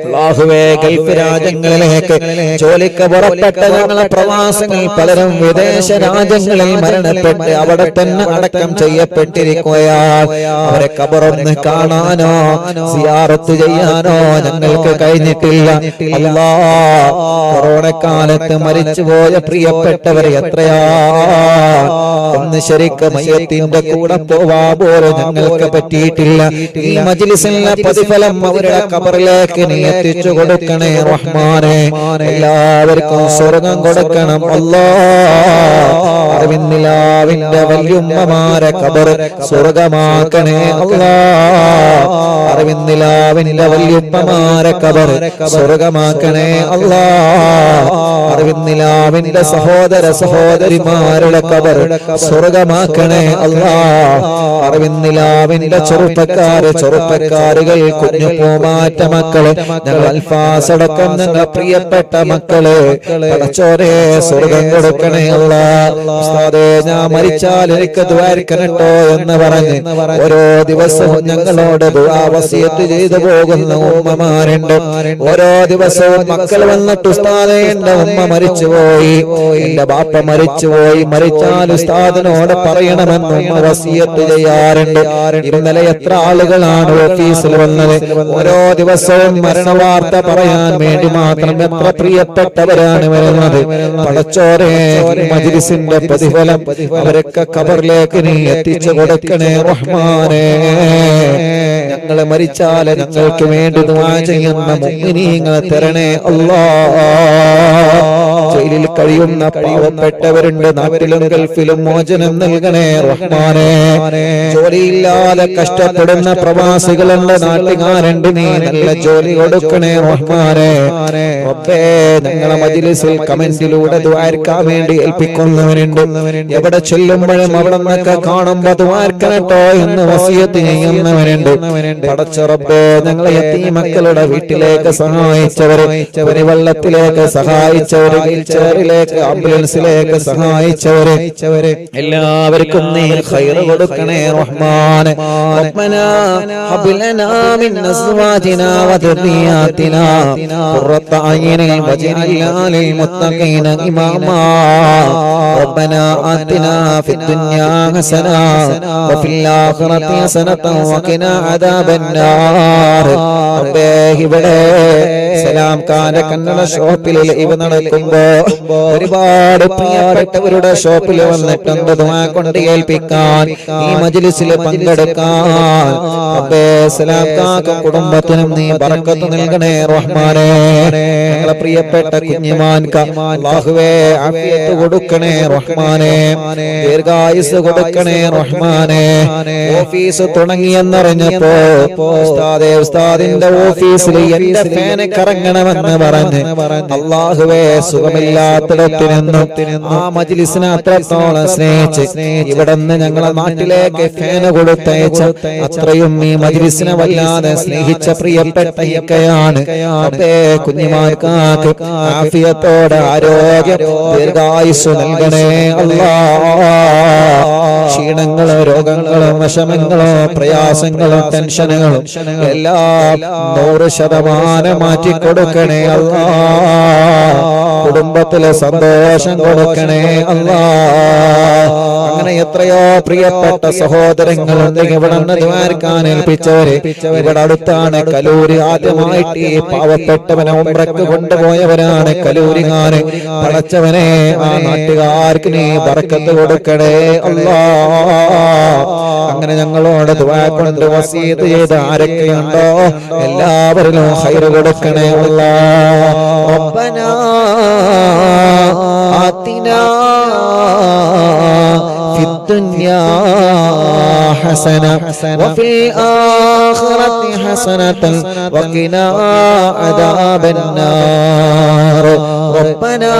അല്ലാഹുവേ ഗൾഫ് രാജ്യങ്ങളിലേക്ക് ജോലിക്ക് പുറപ്പെട്ട ഞങ്ങളെ പ്രവാസികൾ പലരും വിദേശ രാജ്യങ്ങളിൽ മരണപ്പെട്ട് അവിടെ തന്നെ അടക്കം ചെയ്യപ്പെട്ടിരിക്കുകയാണ്. അവരെ ഖബറൊന്ന് കാണാനോ സിയാറത്ത് ചെയ്യാനോ ഞങ്ങൾക്ക് കഴിഞ്ഞിട്ടില്ല. അല്ലാഹ് കൊറോണ കാലത്ത് മരിച്ചുപോയ പ്രിയപ്പെട്ടവരെ എത്രയാ ഒന്ന് ശരിക്കും മയ്യത്തിന്റെ കൂടെ പോവാ പോലും ഞങ്ങൾക്ക് പറ്റിയിട്ടില്ല. ഈ മജ്ലിസിലെ പ്രതിഫലം അവരുടെ ഖബറിലേക്ക് നീ എത്തിച്ചു കൊടുക്കണേ റഹ്മാനെ. എല്ലാവർക്കും സ്വർഗം കൊടുക്കണം അല്ലാഹ്. അറിവിന്നിലാവിന്റെ വല്യുമ്മമാരെ ഖബർ സ്വർഗമാക്കണേ അല്ലാഹ്. അറിവിന്നിലാവിന്റെ വല്യുമ്മമാരെ ഖബർ സ്വർഗമാക്കണേ അല്ലാഹ്. അറിവിന്നിലാവിന്റെ സഹോദര സഹോദരിമാരുടെ ഖബർ സ്വർഗമാക്കണേ അല്ലാഹ്. അറിവിന്നിലാവിന്റെ ചെറുപ്പക്കാരുകൾ കുഞ്ഞു പൂമാറ്റ മക്കള് ഞങ്ങൾ അൽഫാസടക്കം ഞങ്ങൾ പ്രിയപ്പെട്ട മക്കള് പടച്ചോനെ സ്വർഗം കൊടുക്കണേ അല്ലാഹ്. ഉസ്താദേ ഞാൻ മരിച്ചാൽ എനിക്ക് ദ്വാരിക്കണട്ടോ എന്ന് പറഞ്ഞ് ഓരോ ദിവസവും ഞങ്ങളോട് ദുആ വസിയത്ത് ചെയ്തു പോകുന്ന ഉമ്മമാരുണ്ട്. ഓരോ ദിവസവും മക്കൾ വന്നിട്ട് ഉസ്താദേ എന്റെ ഉമ്മ മരിച്ചുപോയി, എന്റെ ബാപ്പ മരിച്ചുപോയി, മരിച്ചാൽ ഉസ്താദിനോട് പറയണമെന്ന് ഉമ്മ വസിയത്ത് ചെയ്യാറുണ്ട്. ഇന്നലെ എത്ര ആളുകളാണ് ഓഫീസിൽ വന്നത്. ഓരോ ദിവസവും മരണവാർത്ത പറയാൻ വേണ്ടി മാത്രം എത്ര പ്രിയപ്പെട്ടവരാണ് വരുന്നത്. പടച്ചോനെ മജ്ലിസിന്റെ പ്രതിഫലം അവരൊക്കെ ഖബറിലേക്ക് നീ എത്തിച്ചു കൊടുക്കണേ റഹ്മാനേ. ഞങ്ങളെ മരിച്ചാൽ ഞങ്ങൾക്ക് വേണ്ടി ദുആ ചെയ്യുന്ന മുഅ്മിനീങ്ങളെ തരണേ അല്ലാഹ്. ജയിലിൽ കഴിയുന്ന പാവപ്പെട്ടവരുണ്ട്, നാട്ടിലും ഗൾഫിലും മോചനം നൽകണേ റഹ്മാനേ. ജോലിയില്ലാതെ കഷ്ടപ്പെടുന്ന പ്രവാസികളുണ്ട്, നാട്ടുകാരുണ്ട്, നീ നല്ല ജോലി കൊടുക്കണേ റഹ്മാനേ. റബ്ബേ ഞങ്ങളെ മജ്ലിസിൽ കമന്റിലൂടെ ദുആർക്കാൻ വേണ്ടി ഏൽപ്പിക്കുന്നവരുണ്ട്. എവിടെ ചെല്ലുമ്പോഴും അവിടെ നിന്നൊക്കെ കാണുമ്പോ ദുആർക്കണട്ടോ എന്ന് വസിയത്ത് ചെയ്യുന്നവരുണ്ട്. പടച്ച റബ്ബേ ഞങ്ങളെ യതീമക്കളുടെ വീട്ടിലേക്ക് സഹായിച്ചവരെ, വെള്ളത്തിലേക്ക് സഹായിച്ചവരെ, വീൽചെയറിലേക്ക് ആംബുലൻസിലേക്ക് സഹായിച്ചവരെ എല്ലാവർക്കും നീ ഖൈർ കൊടുക്കണേ റഹ്മാനേ. റബ്ബനാ ഹബ് ലനാ മിൻ അസ്വാജിനാ വദുരിയാതിനാ ഖുർറത അയ്യുനിൻ വജ്അൽനാ ലിൽ മുത്തഖീന ഇമാമാ. റബ്ബനാ ആതിനാ ഫിദ് ദുനിയാ ഹസന വഫിൽ ആഖിറതി ഹസനത വഖിനാ അദാബന്നാർ. റബ്ബേ ഇവിടെ സലാം ഖാന കന്നഡ ഷോപ്പിൽ ഇവ നടക്കുമ്പോ ഒരുപാട് പ്രിയപ്പെട്ടവരുടെ ഷോപ്പിൽ വന്നിട്ടുണ്ട് ദുആ കൊണ്ട് ഏൽപ്പിക്കാൻ, ഈ മജ്ലിസിൽ പങ്കെടുക്കാൻ. റബ്ബേ സലാം ഖാക്കും കുടുംബത്തിനും നീ ബറക്കത്ത് നൽകണേ റഹ്മാനേ. ഞങ്ങളെ പ്രിയപ്പെട്ട കുഞ്ഞിമാൻക അല്ലാഹുവേ ആഫിയത്ത് കൊടുക്കണേ റഹ്മാനേ, ദീർഘായുസ് കൊടുക്കണേ റഹ്മാനേ. ഓഫീസ് തുടങ്ങിയെന്നറിഞ്ഞപ്പോ ഉസ്താദേ ഉസ്താദിന്റെ ഓഫീസിൽ എന്റെ ഫാന് കറങ്ങണമെന്ന് പറഞ്ഞ് അല്ലാഹുവേ സുഖമില്ലാത്തിടത്തു നിന്നും ആ മജ്ലിസിനെ അത്രത്തോളം സ്നേഹിച്ച് ഇവിടുന്ന് ഞങ്ങളെ നാട്ടിലേക്ക് ഫാന് കൊടുത്തയച്ച അത്രയും ഈ മജ്ലിസിനെ വല്ലാതെ സ്നേഹിച്ച പ്രിയപ്പെട്ട ഇക്കയാണ്. റബ്ബേ കുഞ്ഞിമാർക്കാക്ക് ആഫിയത്തോടെ ആരോഗ്യം ദീർഘായുസ് നൽകണേ അല്ലാഹ്. ക്ഷീണങ്ങളോ രോഗങ്ങളോ വിഷമങ്ങളോ പ്രയാസങ്ങളോ ടെൻഷനുകളും എല്ലാം 100% മാറ്റിക്കൊടുക്കണേ അല്ലാഹ്. കുടുംബത്തിലെ സന്തോഷം കൊടുക്കണേ അല്ലാഹ്. അങ്ങനെ എത്രയോ പ്രിയപ്പെട്ട സഹോദരങ്ങളുണ്ട് ഇവിടെ നിന്ന് ദ്വാരക്കാൻ ഏൽപ്പിച്ചവരെ. ഇവിടെ അടുത്താണ് കലൂര്. ആദ്യമായിട്ട് ഈ പാവപ്പെട്ടവനെ ഉംറക്ക് കൊണ്ടുപോയവരാണ് കലൂരുകാര്. പടച്ചവനെ ആ നാട്ടുകാർക്ക് നീ ബറക്കത്ത് കൊടുക്കണേ അല്ലാഹ്. അങ്ങനെ ഞങ്ങളോട് ദുആ കൊണ്ട് വസീയത്ത് ചെയ്ത് ആരൊക്കെയുണ്ടോ എല്ലാവരിലും ഖൈർ കൊടുക്കണേ അല്ലാഹ്. റബ്ബനാ ആതിനാ ഫിദ് ദുനിയാ ഹസന വഫിൽ ആഖിറതി ഹസനതൻ വഖിനാ അദാബന്നാർ. റബ്ബനാ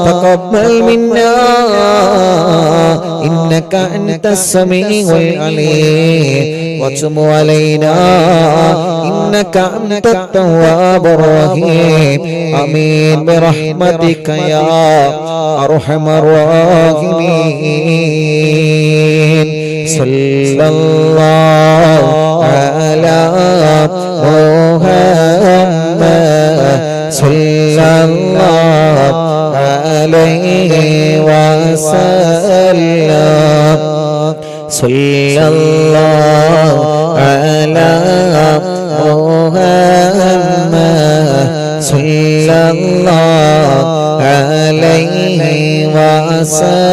തഖബ്ബൽ മിന്നാ إنك أنت السميع العليم وتب علينا إنك أنت التواب الرحيم آمين برحمتك يا أرحم الراحمين صلى الله على محمد صلى الله عليه وسلم صلى الله على محمد صلى الله عليه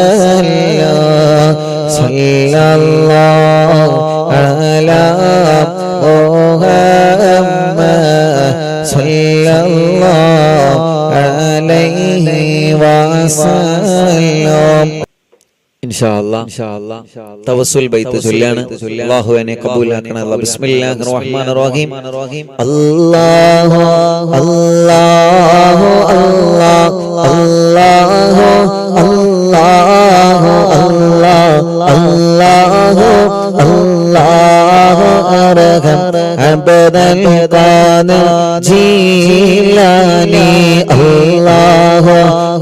وسلم صلى الله على محمد صلى الله عليه وسلم ഇൻഷാഅല്ലാഹ് തവസ്സുൽ ബൈത്ത് ചൊല്ലാണ്. അല്ലാഹു എന്നെ കബൂലാക്കണേ. ബിസ്മില്ലാഹിർ റഹ്മാനിർ റഹീം. അല്ലാഹു അല്ലാഹു അല്ലാഹു അല്ലാഹു അല്ലാഹു അല്ലാഹു അല്ലാഹു അർഹം അബദൽ ഖാദിർ ജീലാനി അല്ലാഹു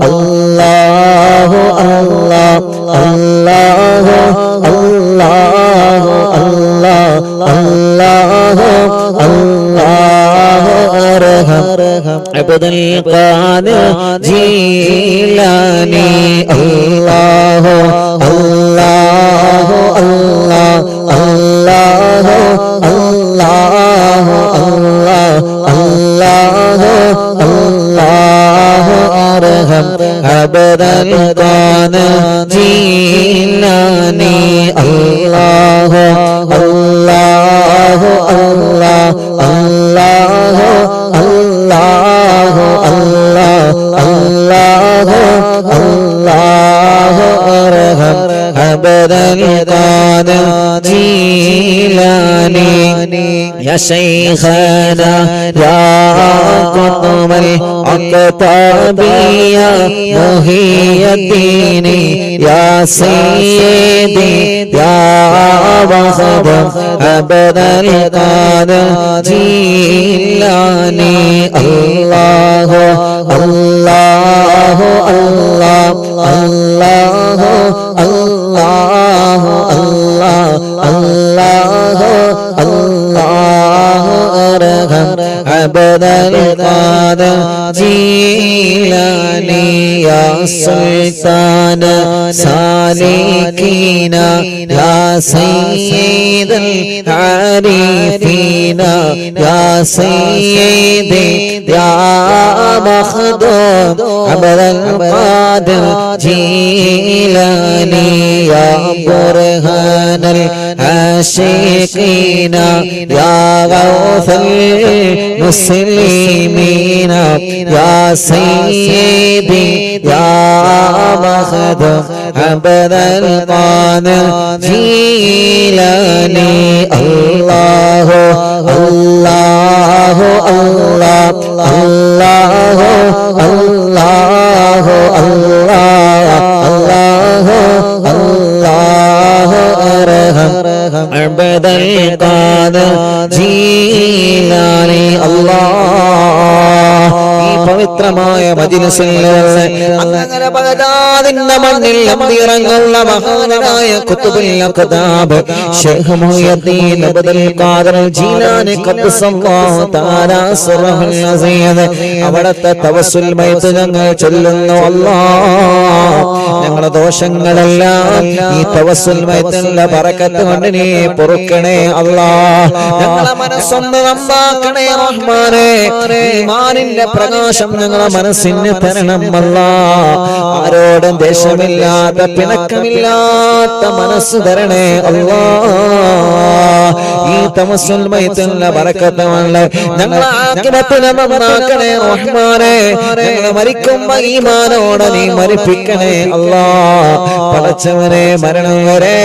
അല്ലാഹു അല്ലാഹു അല്ലാഹു അല്ലാഹു അല്ലാഹു അല്ലാഹു അർഹം അബ്ദുൽ ഖാദിർ ജീലാനി അല്ലാഹു അല്ലാഹു അല്ലാഹു അല്ലാഹു അല്ലാഹു അല്ലാഹു അല്ലാഹു അർഹം അബ്ദുൽ ഖാദിർ ജീലാനി അല്ലാഹു അല്ലാഹു അല്ലാഹു അല്ലാഹു അല്ലാഹു അല്ലാഹു അല്ലാഹു അർഹം അബ്ദുൽ ഖാദിർ ജീലാനി യാ ശൈഖനാ യാ ഖുത്ബൽ അഖ്താബിയ മുഹിയദ്ദീനി യാ സയ്യിദി യാ വഹദം അബ്ദുൽ ഖാദിർ ജീലാനി അല്ലാഹു അല്ലാഹു അല്ലാഹു അല്ലാഹു അല്ലാഹു അല്ലാഹു അല്ലാഹു അർഹം അബ്ദുൽ ഖാദിർ ജീലാനി യാ സുൽത്താന സാലികീന യാ സയ്യിദൽ ആരിഫീന യാ സയ്യിദി യാ മഖ്ദൂം അബ്ദുൽ ഖാദിർ ജീലാനി യാ ബുർഹാനൽ ആശിഖീന യാ ഗൗസൽ മുസ്ലിമീന യാ സയ്യിദി യാ മഖ്ദൂം അബ്ദുൽ ഖാദിർ ജീലാനി അല്ലാഹു അല്ലാഹു അല്ലാഹു അല്ലാഹു അല്ലാഹു അല്ലാഹു അർഹം അബ്ദുൽ ഖാദിർ ജീലാനി അല്ലാഹ്. ഈ പവിത്രമായ മജ്ലിസിൽ അങ്ങനെ ബഗ്ദാദിന്റെ മണ്ണിൽ അമ്പിറങ്ങുള്ള മഹാനായ ഖുത്ബുൽ അഖ്താബ് ശൈഖ് മുഹയ്യിദ്ദീൻ അബ്ദുൽ ഖാദിർ ജീലാനി ഖദ്ദസല്ലാഹു തആല സിർറഹുൽ അസീദ് അവിടത്തെ തവസ്സുൽ ബൈത്ത് ഞങ്ങൾ ചൊല്ലുന്നു. അല്ലാഹ് ഞങ്ങളുടെ ദോഷങ്ങളെല്ലാം ഈ തവസ്സുൽ ബൈത്തിന്റെ ബറക്കത്ത് കൊണ്ട് നീ പൊറുക്കണേ അല്ലാഹ്. ഞങ്ങളുടെ മനസ്സൊന്ന് നന്നാക്കണേ റഹ്മാനേ. ഈമാനിന്റെ പ്രകാശം ഞങ്ങളുടെ മനസ്സിന് തരണം അല്ലാഹ്. ആരോടും ദേഷ്യമില്ലാത്ത പിണക്കമില്ലാത്ത മനസ്സ് തരണേ അല്ലാഹ്. ഈ തവസ്സുൽ ബൈത്തിന്റെ ബറക്കത്ത് കൊണ്ട് ഞങ്ങളെ ആഖിറത്തിനെ നന്നാക്കണേ റഹ്മാനേ. ഞങ്ങൾ മരിക്കുമ്പോ ഈമാനോടെ നീ മരിപ്പിക്കണേ അല്ലാഹ്. പടച്ചവനെ മരണം വരെ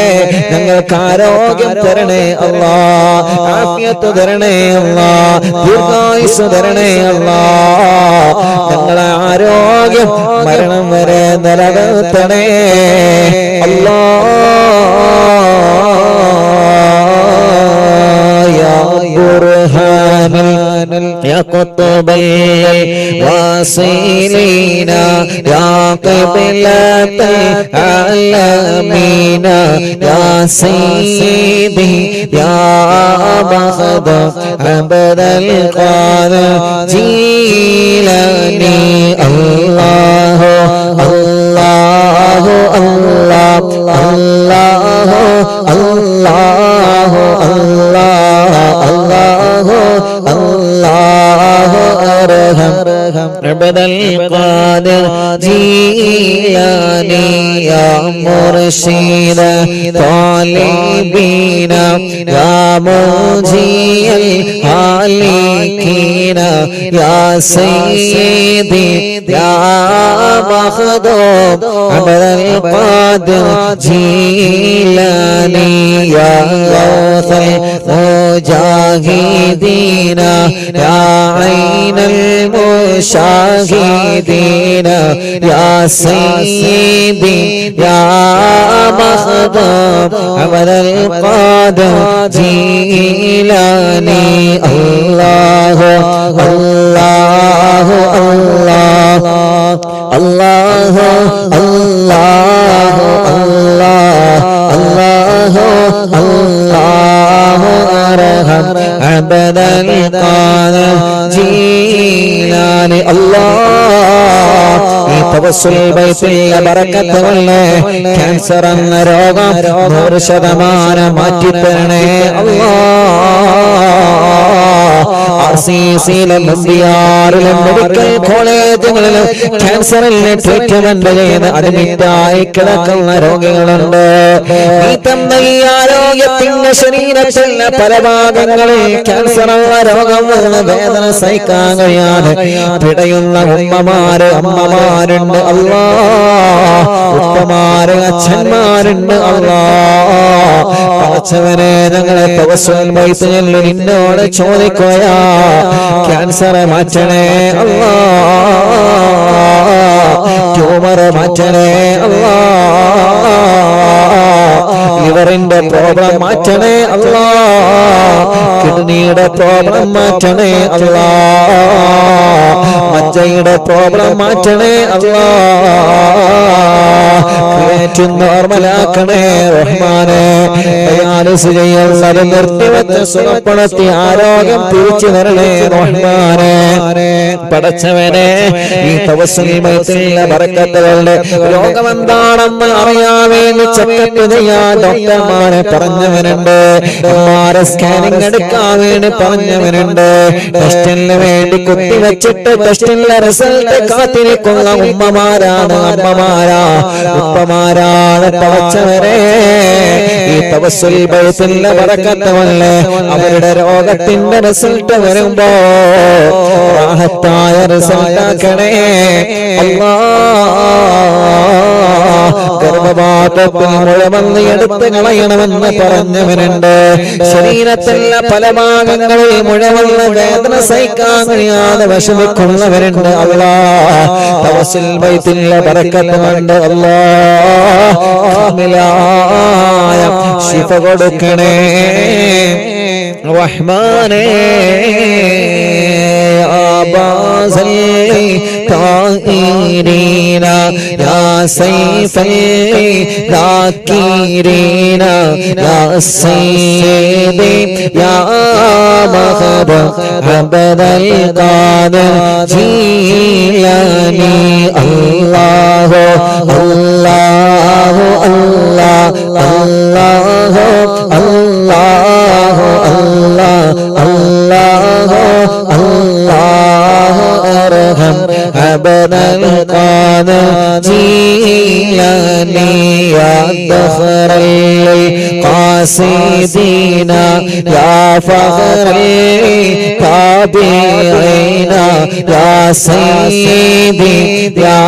ഞങ്ങൾക്ക് ആരോഗ്യം തരണേ അല്ലാഹ്. ആഫിയത്ത് തരണേ അല്ലാഹ്. ദീർഘായുസ്സ് തരണേ അല്ലാഹ്. ഞങ്ങളെ ആരോഗ്യം മരണം വരെ നിലനിർത്തണേ അല്ലാഹ്. യാ ബുർഹാനൽ യാ ഖുത്ബ قطب الواصلين يا قبلة العالمين يا سيدي يا بخت عبد القادر جيلاني الله الله الله الله الله الله الله أرحم عبد القادر جيلاني يا مرشد طالبين يا منجي الهالكين يا سيدي يا مخدوم عبد القادر جيلاني يا غوث المجاهدين يا عين المشاهدين يا سيدي يا مخدوم عبد القادر جيلاني الله الله الله الله الله الله الله أرحم عبد القادر جيلاني الله തവസ്സുൽ ബൈത്തുൽ ബറക്കത്ത് വല്ലേ ക്യാൻസർ എന്ന രോഗം 100% മാറ്റിത്തരണേ RCCയിലും MBRയിലും മെഡിക്കൽ കോളേജുകളിലും ക്യാൻസറിന് ട്രീറ്റ്മെന്റ് ചെയ്ത് അഡ്മിറ്റായി കിടക്കുന്ന രോഗികളുണ്ട്. ഈ തന്ന ഈ ആരോഗ്യത്തിന്റെ ശരീരത്തിലെ പല ഭാഗങ്ങളിൽ ക്യാൻസർ എന്ന രോഗം വന്ന വേദന സഹിക്കാൻ കഴിയാതെ പിടയുന്ന ഉമ്മമാര് അമ്മമാരുണ്ട് അല്ലാ, ഉപ്പമാര് അച്ഛന്മാരുണ്ട് അല്ലാ. പടച്ചവനെ ഞങ്ങളെ തവസ്സുൽ ബൈത്തിൽ നിന്നോട് ചോദിക്കുകയാ, ക്യാൻസർ മാറ്റണേ അല്ലാ, ട്യൂമർ മാറ്റണേ അല്ലാ, ലിവറിന്റെ പ്രോബ്ലം മാറ്റണേ അല്ലാ, കിഡ്നിയുടെ പ്രോബ്ലം മാറ്റണേ അല്ലാ, മജ്ജയുടെ പ്രോബ്ലം മാറ്റണേ അല്ലാ, ക്രിയേറ്റിൻ നോർമലാക്കണേ റഹ്മാനേ. ഡയാലിസിസ് ചെയ്യുന്നത് നിർത്തിവെച്ച് സുഖപ്പെടുത്തി ആരോഗ്യം തിരിച്ചു തരണേ റഹ്മാനേ. പടച്ചവനെ, ഈ തവസ്സുൽ ബൈത്തുൽ ബറക്കത്തുകളുടെ രോഗമെന്താണെന്ന് അറിയാൻ വേണ്ടി ചെക്കപ്പ് ചെയ്യാൻ ഡോക്ടർമാരെ പറഞ്ഞവനുണ്ട്, സ്കാനിങ് എടുക്കാൻ വേണ്ടി പറഞ്ഞവനുണ്ട്, ടെസ്റ്റിന് വേണ്ടി കുത്തിവെച്ചിട്ട് ടെസ്റ്റിന്റെ റിസൾട്ട് കാത്തിരിക്കുന്ന ഉമ്മമാരാണ്, അമ്മമാരാ, ഉപ്പമാരാണ്. പടച്ചവരെ, ഈ തവസ്സുൽ ബൈത്തുൽ ബറക്കത്തുകളെ അവരുടെ രോഗത്തിന്റെ റിസൾട്ട് വരുമ്പോ റാഹത്തായ റിസൾട്ട് ആക്കണേ അല്ലാ. ഗർഭപാത്രത്തിൽ മുഴവന്ന് എടുത്ത് കളയണമെന്ന് പറഞ്ഞവനുണ്ട്, ശരീരത്തിലെ പല ഭാഗങ്ങളിൽ മുഴവന്ന് വേദന സഹിക്കാൻ കഴിയാതെ വിഷമിക്കുന്നവരുണ്ട് അല്ലാ. തവസ്സുൽ ബൈത്തുൽ ബറക്കത്ത് കൊണ്ട് അല്ലാ കാമിലായ ശിഫ കൊടുക്കണേ റഹ്മാനേ. طائرين يا سيف الذاكرين يا سيدي يا مخد عبد القادر جيلاني الله الله الله الله الله الله الله الله أرحم عبد القادر جيلاني يا دخر القاصدين يا فخر التابعين يا سيدي يا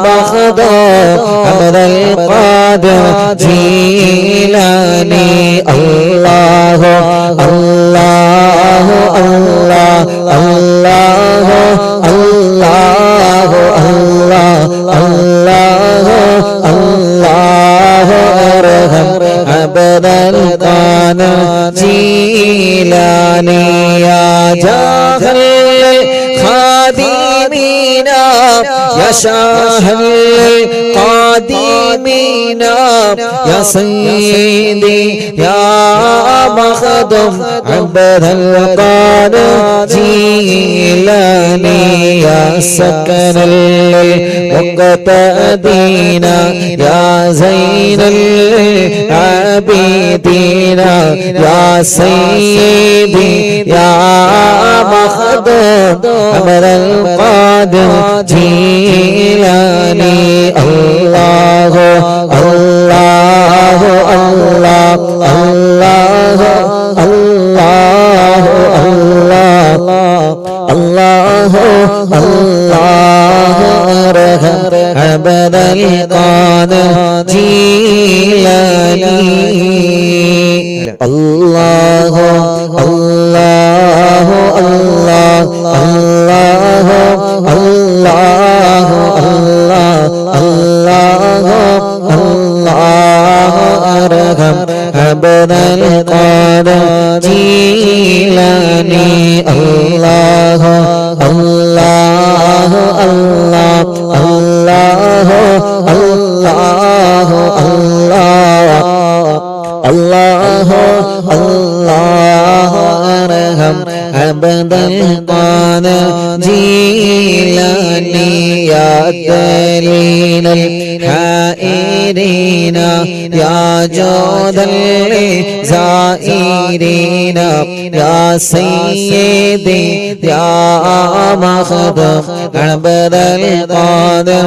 مخدوم عبد القادر جيلاني الله الله الله الله الله الله الله الله أرحم عبد القادر جيلاني يا جاهل يا شاه القادمين يا سيدي يا مخدوم عبد القادر جيلاني يا سكن المقتدين يا زين العابدين يا سيدي يا مخدوم عبد القادر جيلاني الله الله الله الله الله الله الله أرحم عبد القادر جيلاني الله الله الله الله الله الله الله أرحم عبد القادر جيلاني الله الله الله الله الله الله الله أرحم عبد القادر جيلاني يا دليل الحائرين يا جود الزائرين يا سيدي يا مخدوم عبد القادر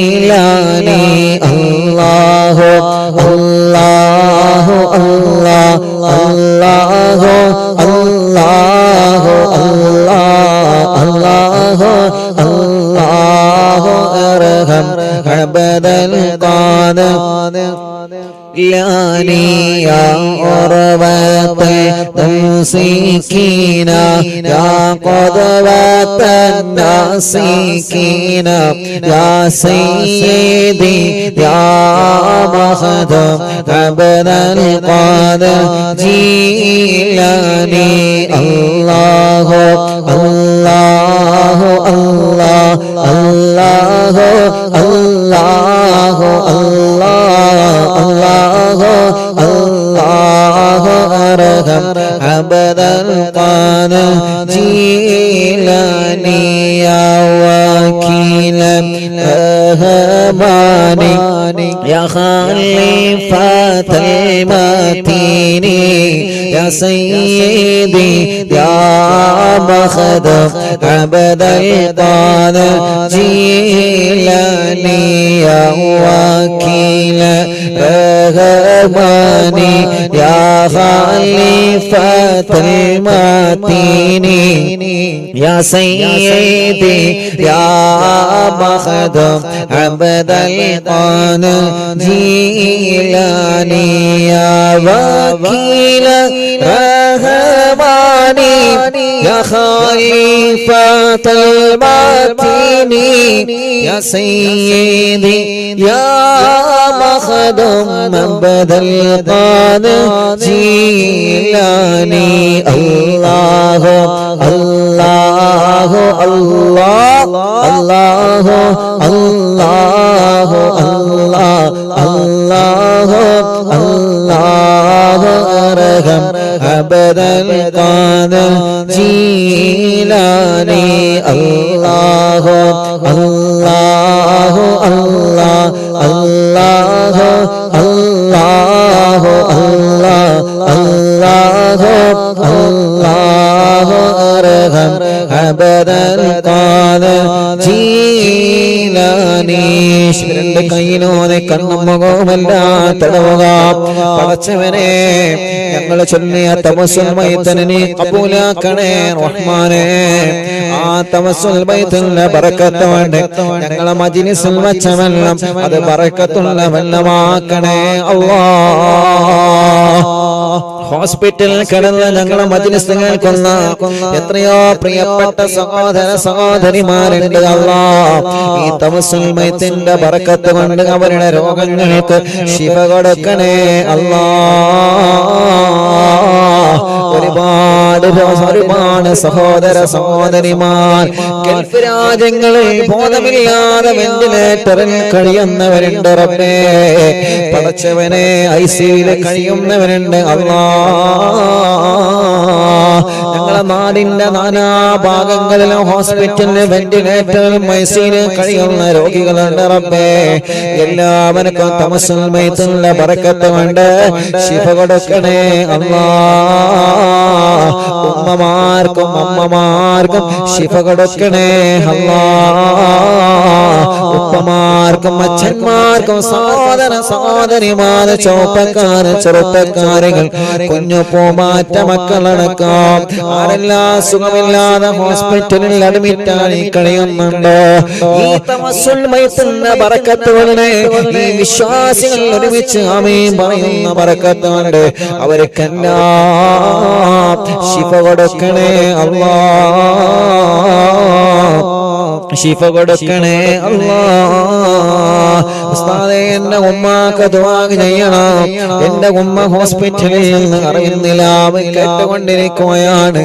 جيلاني الله الله الله الله الله الله الله أرحم عبد القادر جيلاني يا عروة الممسكين يا قدوة الناسكين يا سيدي يا مخدوم عبد القادر جيلاني الله الله الله الله الله الله الله أرحم عبد القادر جيلاني يا وكيل الرحمن يا خليفة المتين يا سيدي يا مخدوم عبد القادر جيلاني يا وكيل الرحمن يا خليفة المتين يا سيدي يا مخدوم عبد القادر جيلاني يا وكيل الرحمن يا خليفة المتين يا سيدي يا مخدوم عبد القادر جيلاني الله الله الله الله الله الله الله الله أرحم عبد القادر جيلاني الله الله الله الله الله الله الله الله أرحم عبد القادر جيلاني രണ്ട് കൈയിലൂടെ കണ്ണും മുഖവുമെല്ലാം തടവുക. പടച്ചവനെ ഞങ്ങൾ ചൊല്ലിയ തവസ്സുൽ ബൈത്തിനെ നീ കബൂലാക്കണേ റഹ്മാനേ. ആ തവസ്സുൽ ബൈത്തിന്റെ ബറക്കത്ത് കൊണ്ട് ഞങ്ങളെ മജ്ലിസിൽ വച്ച വെള്ളം അത് ബറക്കത്തുള്ള വെള്ളമാക്കണേ അല്ലാഹ്. ഹോസ്പിറ്റലിൽ കിടന്ന് ഞങ്ങളെ മജ്ലിസ് കേൾക്കുന്ന എത്രയോ പ്രിയപ്പെട്ട സഹോദര സഹോദരിമാരുണ്ട് അല്ലാഹ്. ഈ തവസ്സുൽ ബൈത്തിന്റെ ബറക്കത്ത് കൊണ്ട് അവരുടെ രോഗങ്ങൾക്ക് ശിഫ കൊടുക്കണേ അല്ലാഹ്. ഒരുപാട് സഹോദര സഹോദരിമാർ ഗൾഫ് രാജ്യങ്ങളിൽ ബോധമില്ലാതെ വെന്റിലേറ്ററിൽ കഴിയുന്നവരുണ്ട് റബ്ബേ. പടച്ചവനെ ഐസിയുവിൽ കഴിയുന്നവരുണ്ട് ഞങ്ങളെ നാടിന്റെ നാനാഭാഗങ്ങളിലും ഹോസ്പിറ്റലിൽ വെന്റിലേറ്ററിൽ ഐസിയുവിൽ കഴിയുന്ന രോഗികളുണ്ട് റബ്ബേ. എല്ലാവർക്കും തമസ്സുൽ മൈത്തുള്ള ബറക്കത്ത് കൊണ്ട് ശിഫ കൊടുക്കണേ അല്ലാഹ്. ഉമ്മമാർക്കും അമ്മമാർക്കും ശിഫ കൊടുക്കണേ അല്ലാഹ്. ഉപ്പമാർക്കും അച്ഛന്മാർക്കും സഹോദര സഹോദരിമാര് ചെറുപ്പക്കാര് ചെറുപ്പക്കാരികൾ കുഞ്ഞു പൂമാറ്റ മക്കളടക്കം ആരെല്ലാം സുഖമില്ലാതെ ഹോസ്പിറ്റലിൽ അഡ്മിറ്റായി കഴിയുന്നുണ്ട്. ഈ തമസ്സുൽ മൈത്തുന്ന ബറക്കത്തുകളെ ഈ വിശ്വാസികൾ ഒരുമിച്ച് ആമീൻ പറയുന്ന ബറക്കത്തുണ്ട്. അവർക്കെല്ലാം ശിഫ കൊടുക്കണേ അല്ലാഹ്. ശിഫ കൊടുക്കണേ അല്ലാഹ്. ഉസ്താദേ എന്റെ ഉമ്മാക്ക് ദുആ ചെയ്യണം. എന്റെ ഉമ്മ ഹോസ്പിറ്റലിൽ നിന്ന് അറിയുന്നില്ല കേട്ടുകൊണ്ടിരിക്കുകയാണ്.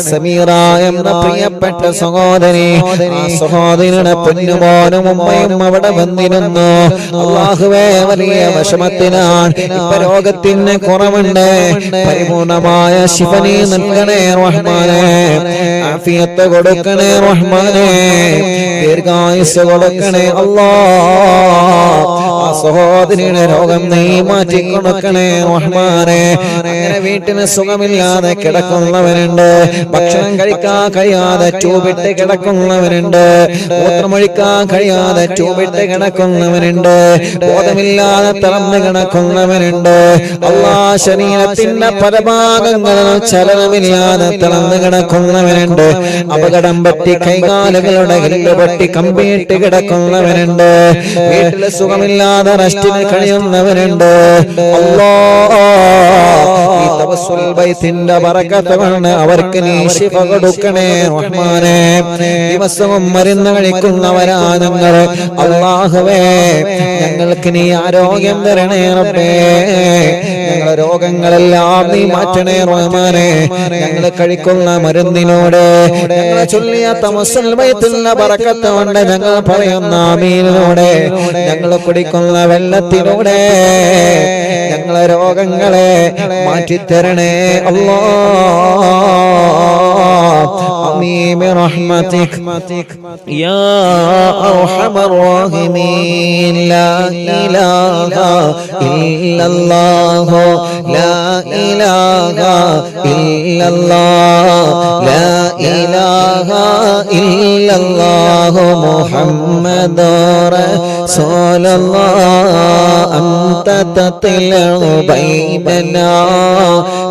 സമീറ എന്ന പ്രിയപ്പെട്ട സഹോദരി, ആ സഹോദരിയുടെ പൊന്നുമോനും ഉമ്മയും അവിടെ വന്നിരുന്നു. അല്ലാഹുവേ വലിയ വിഷമത്തിനാണ്. ഇപ്പൊ രോഗത്തിന് കുറവുണ്ട്. പരിപൂർണമായ ശിഫ നീ നൽകണേ റഹ്മാനേ. ആഫിയത്ത് കൊടുക്കണേ റഹ്മാനേ. ദീർഘായുസ്സ് കൊടുക്കണേ അല്ലാഹ്. ആ സഹോദരിയുടെ രോഗം നീ മാറ്റി കൊടുക്കണേ റഹ്മാനേ. അങ്ങനെ വീട്ടിന് സുഖമില്ലാതെ കിടക്കുന്നവരുണ്ട്. ഭക്ഷണം കഴിക്കാൻ കഴിയാതെ ട്യൂബിട്ട് കിടക്കുന്നവരുണ്ട്. മൂത്രമൊഴിക്കാൻ കഴിയാതെ ട്യൂബിട്ട് കിടക്കുന്നവരുണ്ട്. ബോധമില്ലാതെ തളർന്ന് കിടക്കുന്നവരുണ്ട്. അല്ലാഹ് ശരീരത്തിന്റെ പല ഭാഗങ്ങളിലും ചലനമില്ലാതെ തളർന്ന് കിടക്കുന്നവരുണ്ട്. അപകടം പറ്റി കൈകാലുകളുടെ പൊട്ടി കമ്പിയിട്ട് കിടക്കുന്നവരുണ്ട്. വീട്ടില് സുഖമില്ലാതെ റെസ്റ്റിന് കഴിയുന്നവരുണ്ട്. അല്ലാഹ് ഈ തവസ്സുൽ ബൈത്തിന്റെ ബറക്കത്ത് കൊണ്ട് അവർക്ക് നീ ശിഫ കൊടുക്കണേ റഹ്മാനേ. ദിവസവും മരുന്ന് കഴിക്കുന്നവരാ ഞങ്ങൾ. അല്ലാഹുവേ ഞങ്ങൾക്ക് നീ ആരോഗ്യം തരണേ റബ്ബേ. ഞങ്ങളുടെ രോഗങ്ങളെല്ലാം നീ മാറ്റണേ റഹ്മാനേ. ഞങ്ങൾ കഴിക്കുന്ന മരുന്നിലൂടെ ഞങ്ങൾ ചൊല്ലിയ തമസ്സുൽ ബൈത്തുള്ള ബറക്കത്ത് കൊണ്ട് ഞങ്ങൾ പറയുന്ന ആമീനിലൂടെ ഞങ്ങൾ കുടിക്കുന്ന വെള്ളത്തിലൂടെ ഞങ്ങളെ രോഗങ്ങളെ മാറ്റിത്തരണേ അല്ലാഹ്. ആമീൻ ബിറഹ്മതിക യാ അർഹമർ റഹീമീൻ. ലാ ഇലാഹ ഇല്ലല്ലാഹു ലാ ഇലാഹ ഇല്ലല്ലാഹ് ലാ ഇലാഹ ഇല്ലല്ലാഹു മുഹമ്മദുർ റസൂലുള്ളാഹ്. അൻത തത്ലഉ ബൈനനാ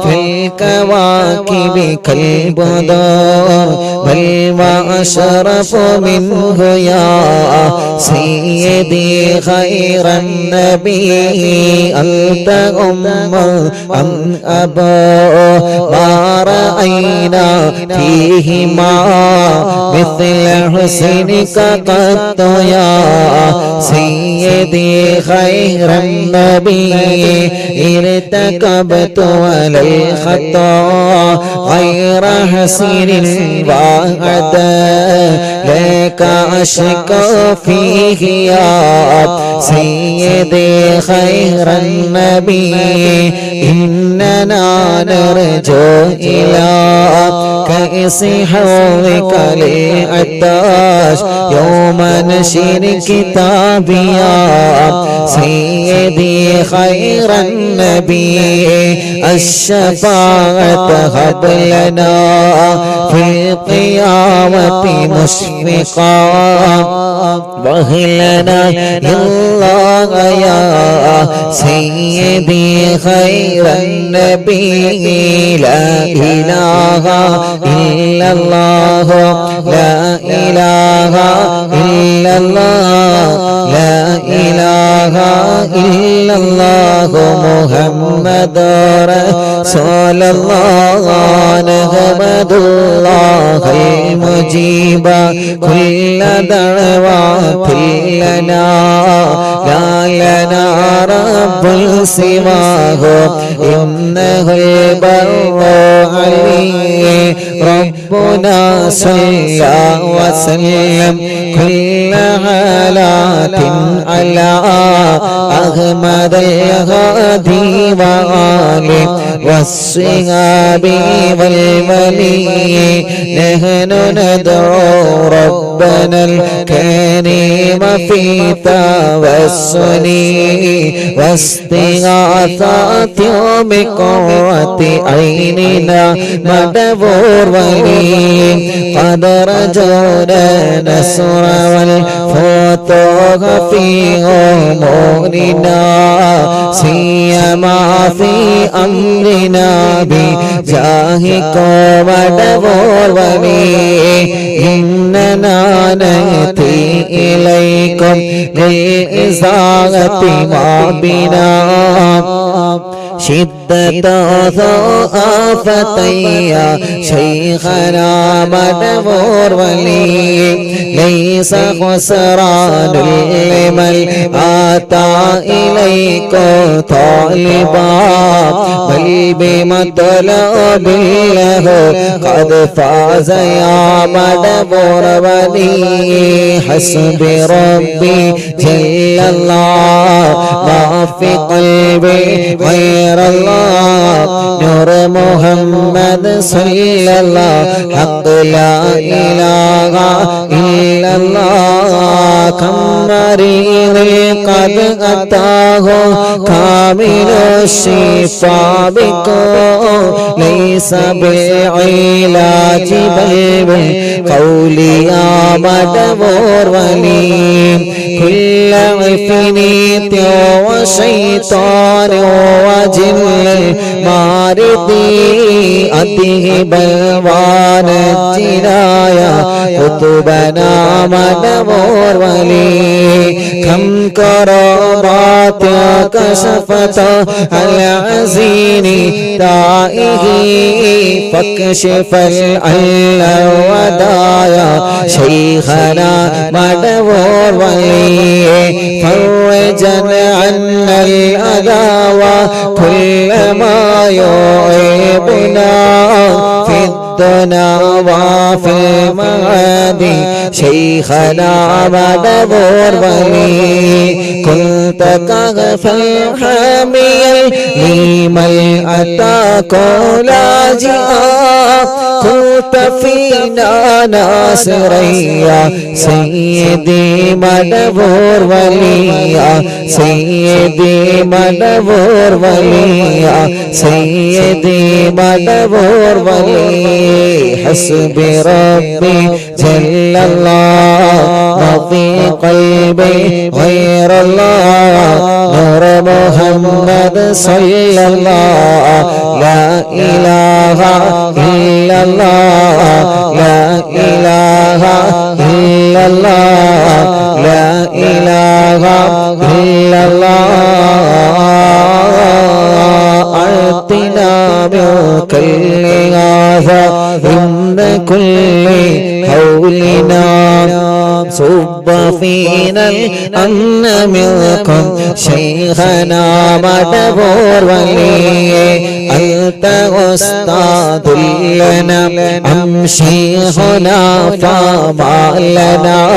ഫിൽ കവാകിബി കൽബദർ വൽ വഅശറഫു മിൻഹു യാ സയ്യിദി ഖൈറൻ നബി. അൻത ഉമ്മ അൻ അബാ മാ റഅയ്നാ ഫീഹിമാ مثل حسنك قط يا سيدي خير النبي. ارتكبت على الخطا غير حسن وعد لك أشكو فيه يا سيدي خير النبي. إننا نرجو إلى كأس حوضك للعطاش يوم نشر كتابيا سيدي خير النبي. الشفاعة هب لنا في القيامة مشفقا وهلنا الله يا سيدي خير النبي. لا إله إلا الله لا إله إلا الله لا إله إلا الله محمد رسول الله. نحمد الله المجيب كل دعوات لنا لا لنا رب رب سواه إنه البر عليه ربنا صلى وسلم كل حالات على أحمد الهادي وآله والصحاب والولي نحن ندعو ربنا الكريم في توسل واستغاثات بقرة عيننا مدبور ولي قد رجونا نصر والفتوح في أمورنا سيما في أمرنا بجاهك مدبور ولي إننا نأتي إليكم للإزاغة ما بنا شدة آفتي يا شيخنا مدبور ولي ليس خسران لمن آتى إليك طالبا بل بمطلب له قد فاز يا مدبور ولي حسبي ربي جل الله ما في قلبي غير الله نور محمد صلى الله حق لا إله إلا الله كم مريض قد أتاه كامل الشفاء بكم ليس بالعلاج بل بالقول يا مدبور ولي كل عفريت وشيطان وجن ماردي أته بلوان الجنايا قطبنا مدبور ولي كم كرامات كشفت العزين تائه فاكشف العل ودايا شيخنا مدبور ولي فرجا عنا الأذى وكل ما يعيبنا في الدنا وفي المعاد شيخنا مدبور ولي كنت كغفا حاميا لمن أتاك لاجئا كنت فينا ناصريا سيدي مدبور وليا سيدي مدبور وليا سيدي مدبور ولي حسبي ربي جل الله ما في قلبي غير الله نور محمد صلى الله لا إله إلا الله لا إله إلا الله لا إله إلا الله أعطنا بكل هذا إن كل حولنا صب فينا الأمن منكم شيخنا مدبور ولي أنت أستاذ لنا أم شيخنا فما لنا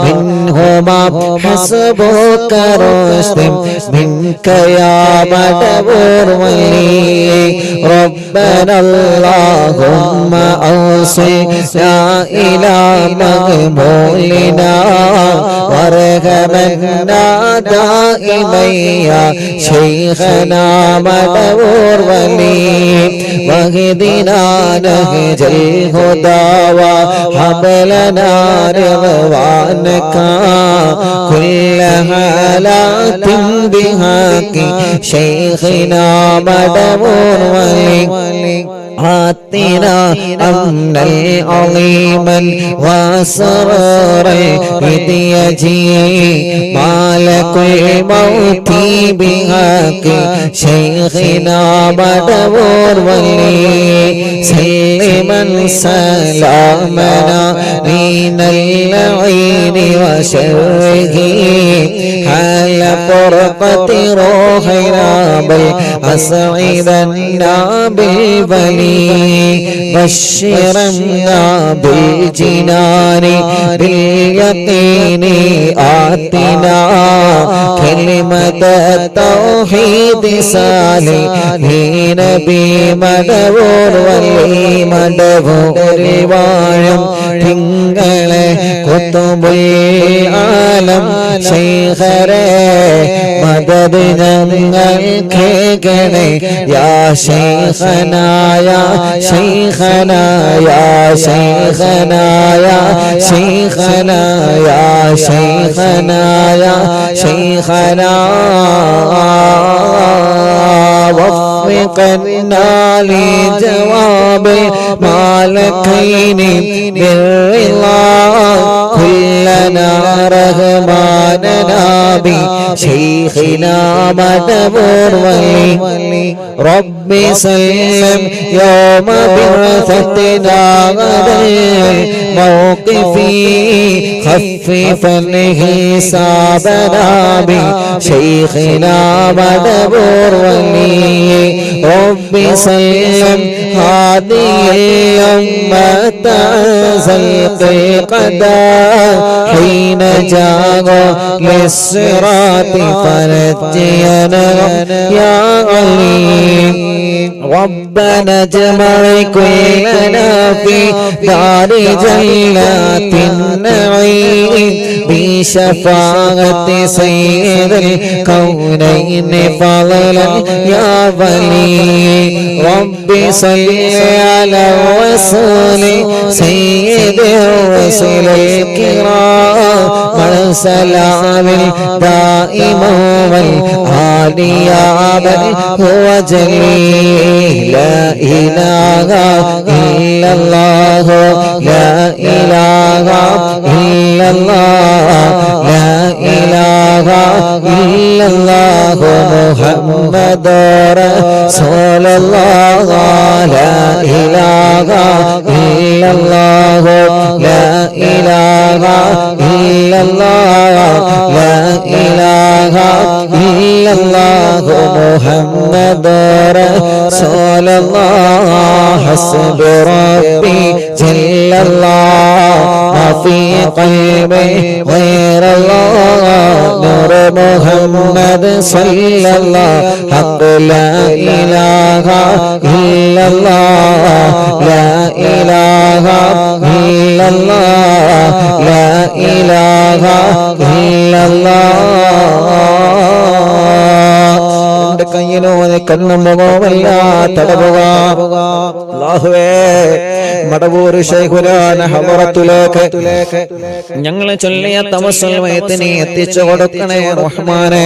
منهما حسبك رشد منك يا مدبور ولي ربنا اللهم أوصلنا إلى مقبولنا وارحمنا دائما يا شيخنا مدبور ولي واهدنا نهج الهدى وهب لنا رضوانك كل حالات بحق شيخنا مدبور ولي آتنا أمنا عظيما وسرورا يجي مالك الموت بحق شيخنا مدبور ولي سلما سلامنا من اللعين وشره حال فرقة روحنا بل أسعدنا بالبلي بشرنا بالجنان باليقين آتنا كلمة التوحيد صالحين بمدبور ولي مدبور വാഴും തിങ്കളെ കുത്തുബുൽ ആലം ശൈഖരെ മദദ് ഞങ്ങൾ കേൾക്കണേ യാ ശൈഖനാ യാ ശൈഖനാ യാ ശൈഖനാ യാ ശൈഖനാ യാ ശൈഖനാ യാ ശൈഖനാ وفقنا لجواب المالكين بالرضا كلنا رغباننا بشيخنا مدبور ولي ربي سلم يوم بعثتنا غدا الموقف خففا حسابنا بشيخنا مدبور ولي ربي سلم هذه الأمة زلق القدر حين جاء للصراط فنجينا يا عليم ربنا اجمع كلنا في دار جنات النعيم بشفاعة سيد الكونين فضلا يا ولي ربي صل على الرسول سيد الرسل الكرام مع سلام دائم والآل يا من هو جليل لا إله إلا الله لا إله إلا الله لا إله إلا الله محمد رسول الله لا إله إلا الله لا إله إلا الله لا إله إلا الله محمد رسول الله حسب ربي جل الله ما في قلبي غير الله نور محمد صلى الله حق لا إله إلا الله لا إله إلا الله لا إله إلا الله കയ്യിലൂടെ കണ്ണും മുഖവുമല്ല തടവുക അല്ലാഹുവേ മടവൂർ ശൈഖുനാന ഹളറത്തിലേക്ക് ഞങ്ങളെ ചൊല്ലിയ തവസ്സുൽ മയത്തിനെ എത്തിച്ചു കൊടുക്കണേ റഹ്മാനേ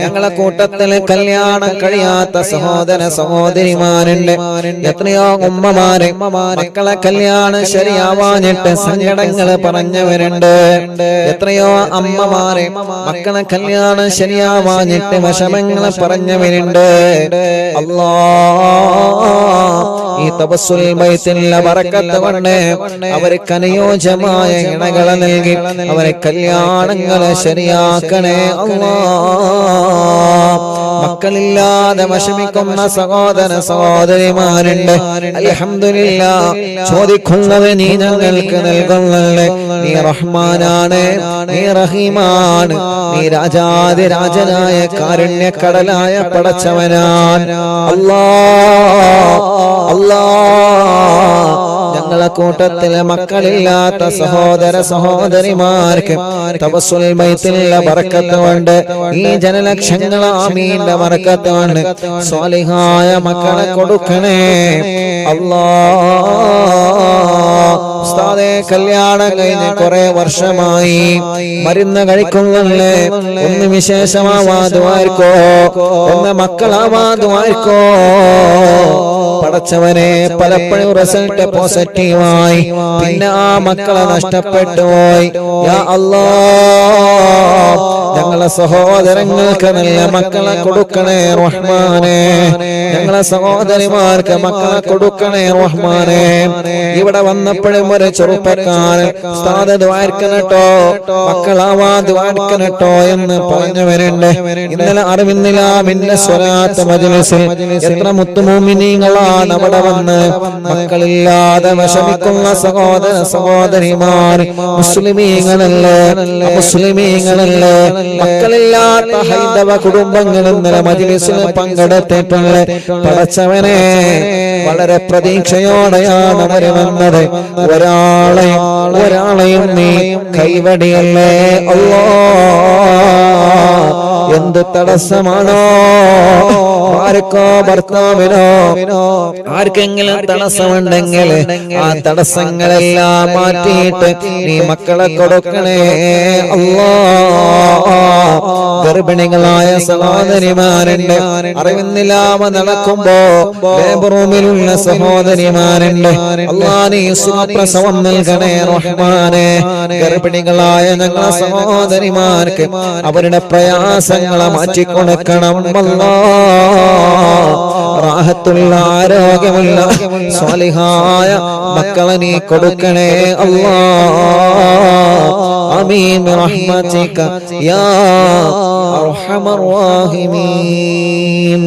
ഞങ്ങളെ കൂട്ടത്തിൽ കല്യാണം കഴിയാത്ത സഹോദര സഹോദരിമാരുണ്ട് എത്രയോ ഉമ്മമാരെ മക്കളെ കല്യാണം ശരിയാവാഞ്ഞിട്ട് സങ്കടങ്ങൾ പറഞ്ഞവരുണ്ട് എത്രയോ അമ്മമാരെ മക്കളെ കല്യാണം ശരിയാവാഞ്ഞിട്ട് വിഷമങ്ങൾ പറഞ്ഞവരുണ്ട് ഈ തവസ്സുൽ ബൈത്തിലെ ബറക്കത്ത് കൊണ്ട് അവർക്ക് അനുയോജ്യമായ ഇണകളെ നൽകി അവരെ കല്യാണങ്ങളെ ശരിയാക്കണേ അല്ലാഹ് മക്കളില്ലാതെ വിഷമിക്കുന്ന സഹോദര സഹോദരിമാരുണ്ട് അൽഹംദുലില്ലാഹ് ചോദിക്കുന്നത് നീ ഞങ്ങൾക്ക് നൽകുന്നല്ലേ നീ റഹ്മാനാണ് നീ റഹീമാണ് നീ രാജാതിരാജനായ കാരുണ്യക്കടലായ പടച്ചവനാണ് അല്ലാഹ് അല്ലാഹ് ഞങ്ങളെ കൂട്ടത്തിലെ മക്കളില്ലാത്ത സഹോദര സഹോദരിമാർക്ക് തവസ്സുൽ ബൈത്തിലെ ബറക്കത്ത് കൊണ്ട് ഈ ജനലക്ഷങ്ങൾ ആമീന്റെ ബറക്കത്ത് കൊണ്ട് സ്വാലിഹായ മക്കളെ കൊടുക്കണേ അല്ലാഹ് ഉസ്താദേ കല്യാണം കഴിഞ്ഞ് കുറെ വർഷമായി മരുന്ന് കഴിക്കുന്നല്ലേ ഒന്ന് വിശേഷമാവാതുമാർക്കോ ഒന്ന് മക്കളാവാതുമാർക്കോ പടച്ചവനെ പലപ്പോഴും റിസൾട്ട് പോസിറ്റീവായി പിന്നെ ആ മക്കളെ നഷ്ടപ്പെട്ടു പോയി. യാ അല്ലാഹ് ഞങ്ങളെ സഹോദരങ്ങൾക്ക് നല്ല മക്കളെ കൊടുക്കണേ റഹ്മാനേ. ഞങ്ങളെ സഹോദരിമാർക്ക് മക്കളെ കൊടുക്കണേ റഹ്മാനേ. ഇവിടെ വന്നപ്പോഴും ഒരു ചെറുപ്പക്കാരൻ ഉസ്താദ് ദുആർക്കണട്ടോ, മക്കളാവാ ദുആർക്കണട്ടോ എന്ന് പറഞ്ഞവരുണ്ട്. ഇന്നലെ അറിവിന്നിലാമിന്റെ സ്വലാത്ത് മജ്ലിസിൽ എത്ര മുത്തുമോമിനീങ്ങളാണ് അവിടെ വന്ന് മക്കളില്ലാതെ വിഷമിക്കുന്ന സഹോദര സഹോദരിമാർ. മുസ്ലിമീങ്ങളല്ലേ മുസ്ലിമീങ്ങളല്ലേ മക്കളില്ലാത്ത ഹൈന്ദവ കുടുംബങ്ങൾ ഇന്നലെ മജ്ലിസിൽ പങ്കെടുത്തിട്ടുള്ള പടച്ചവനെ വളരെ പ്രതീക്ഷയോടെയാണ് അവര് വന്നത്. ഒരാളെയും നീ കൈവടിയല്ലേ അല്ലാഹ്. എന്ത് തടസ്സമാണോ ആർക്കോ ഭർത്താവിനോ ആർക്കെങ്കിലും തടസ്സമുണ്ടെങ്കിൽ ആ തടസ്സങ്ങളെല്ലാം മാറ്റിയിട്ട് നീ മക്കളെ കൊടുക്കണേ അല്ലാഹ്. ഗർഭിണികളായ സഹോദരിമാരുണ്ട്, അറിവിന്നില്ലാമ നടക്കുമ്പോ ലേബർ റൂമിലുള്ള സഹോദരിമാരുണ്ട്. അല്ലാഹ് നീ സുഖപ്രസവം നൽകണേ റഹ്മാനേ. ഗർഭിണികളായ ഞങ്ങളെ സഹോദരിമാർക്ക് അവരുടെ പ്രയാസങ്ങളെ മാറ്റിക്കൊടുക്കണം അല്ലാഹ്. റാഹത്തുള്ള ആരോഗ്യമുള്ള സ്വാലിഹായ മക്കളെ നീ കൊടുക്കണേ അല്ലാഹ്. ആമീൻ റഹ്മതിക യാ അർഹമർ റഹീമീൻ.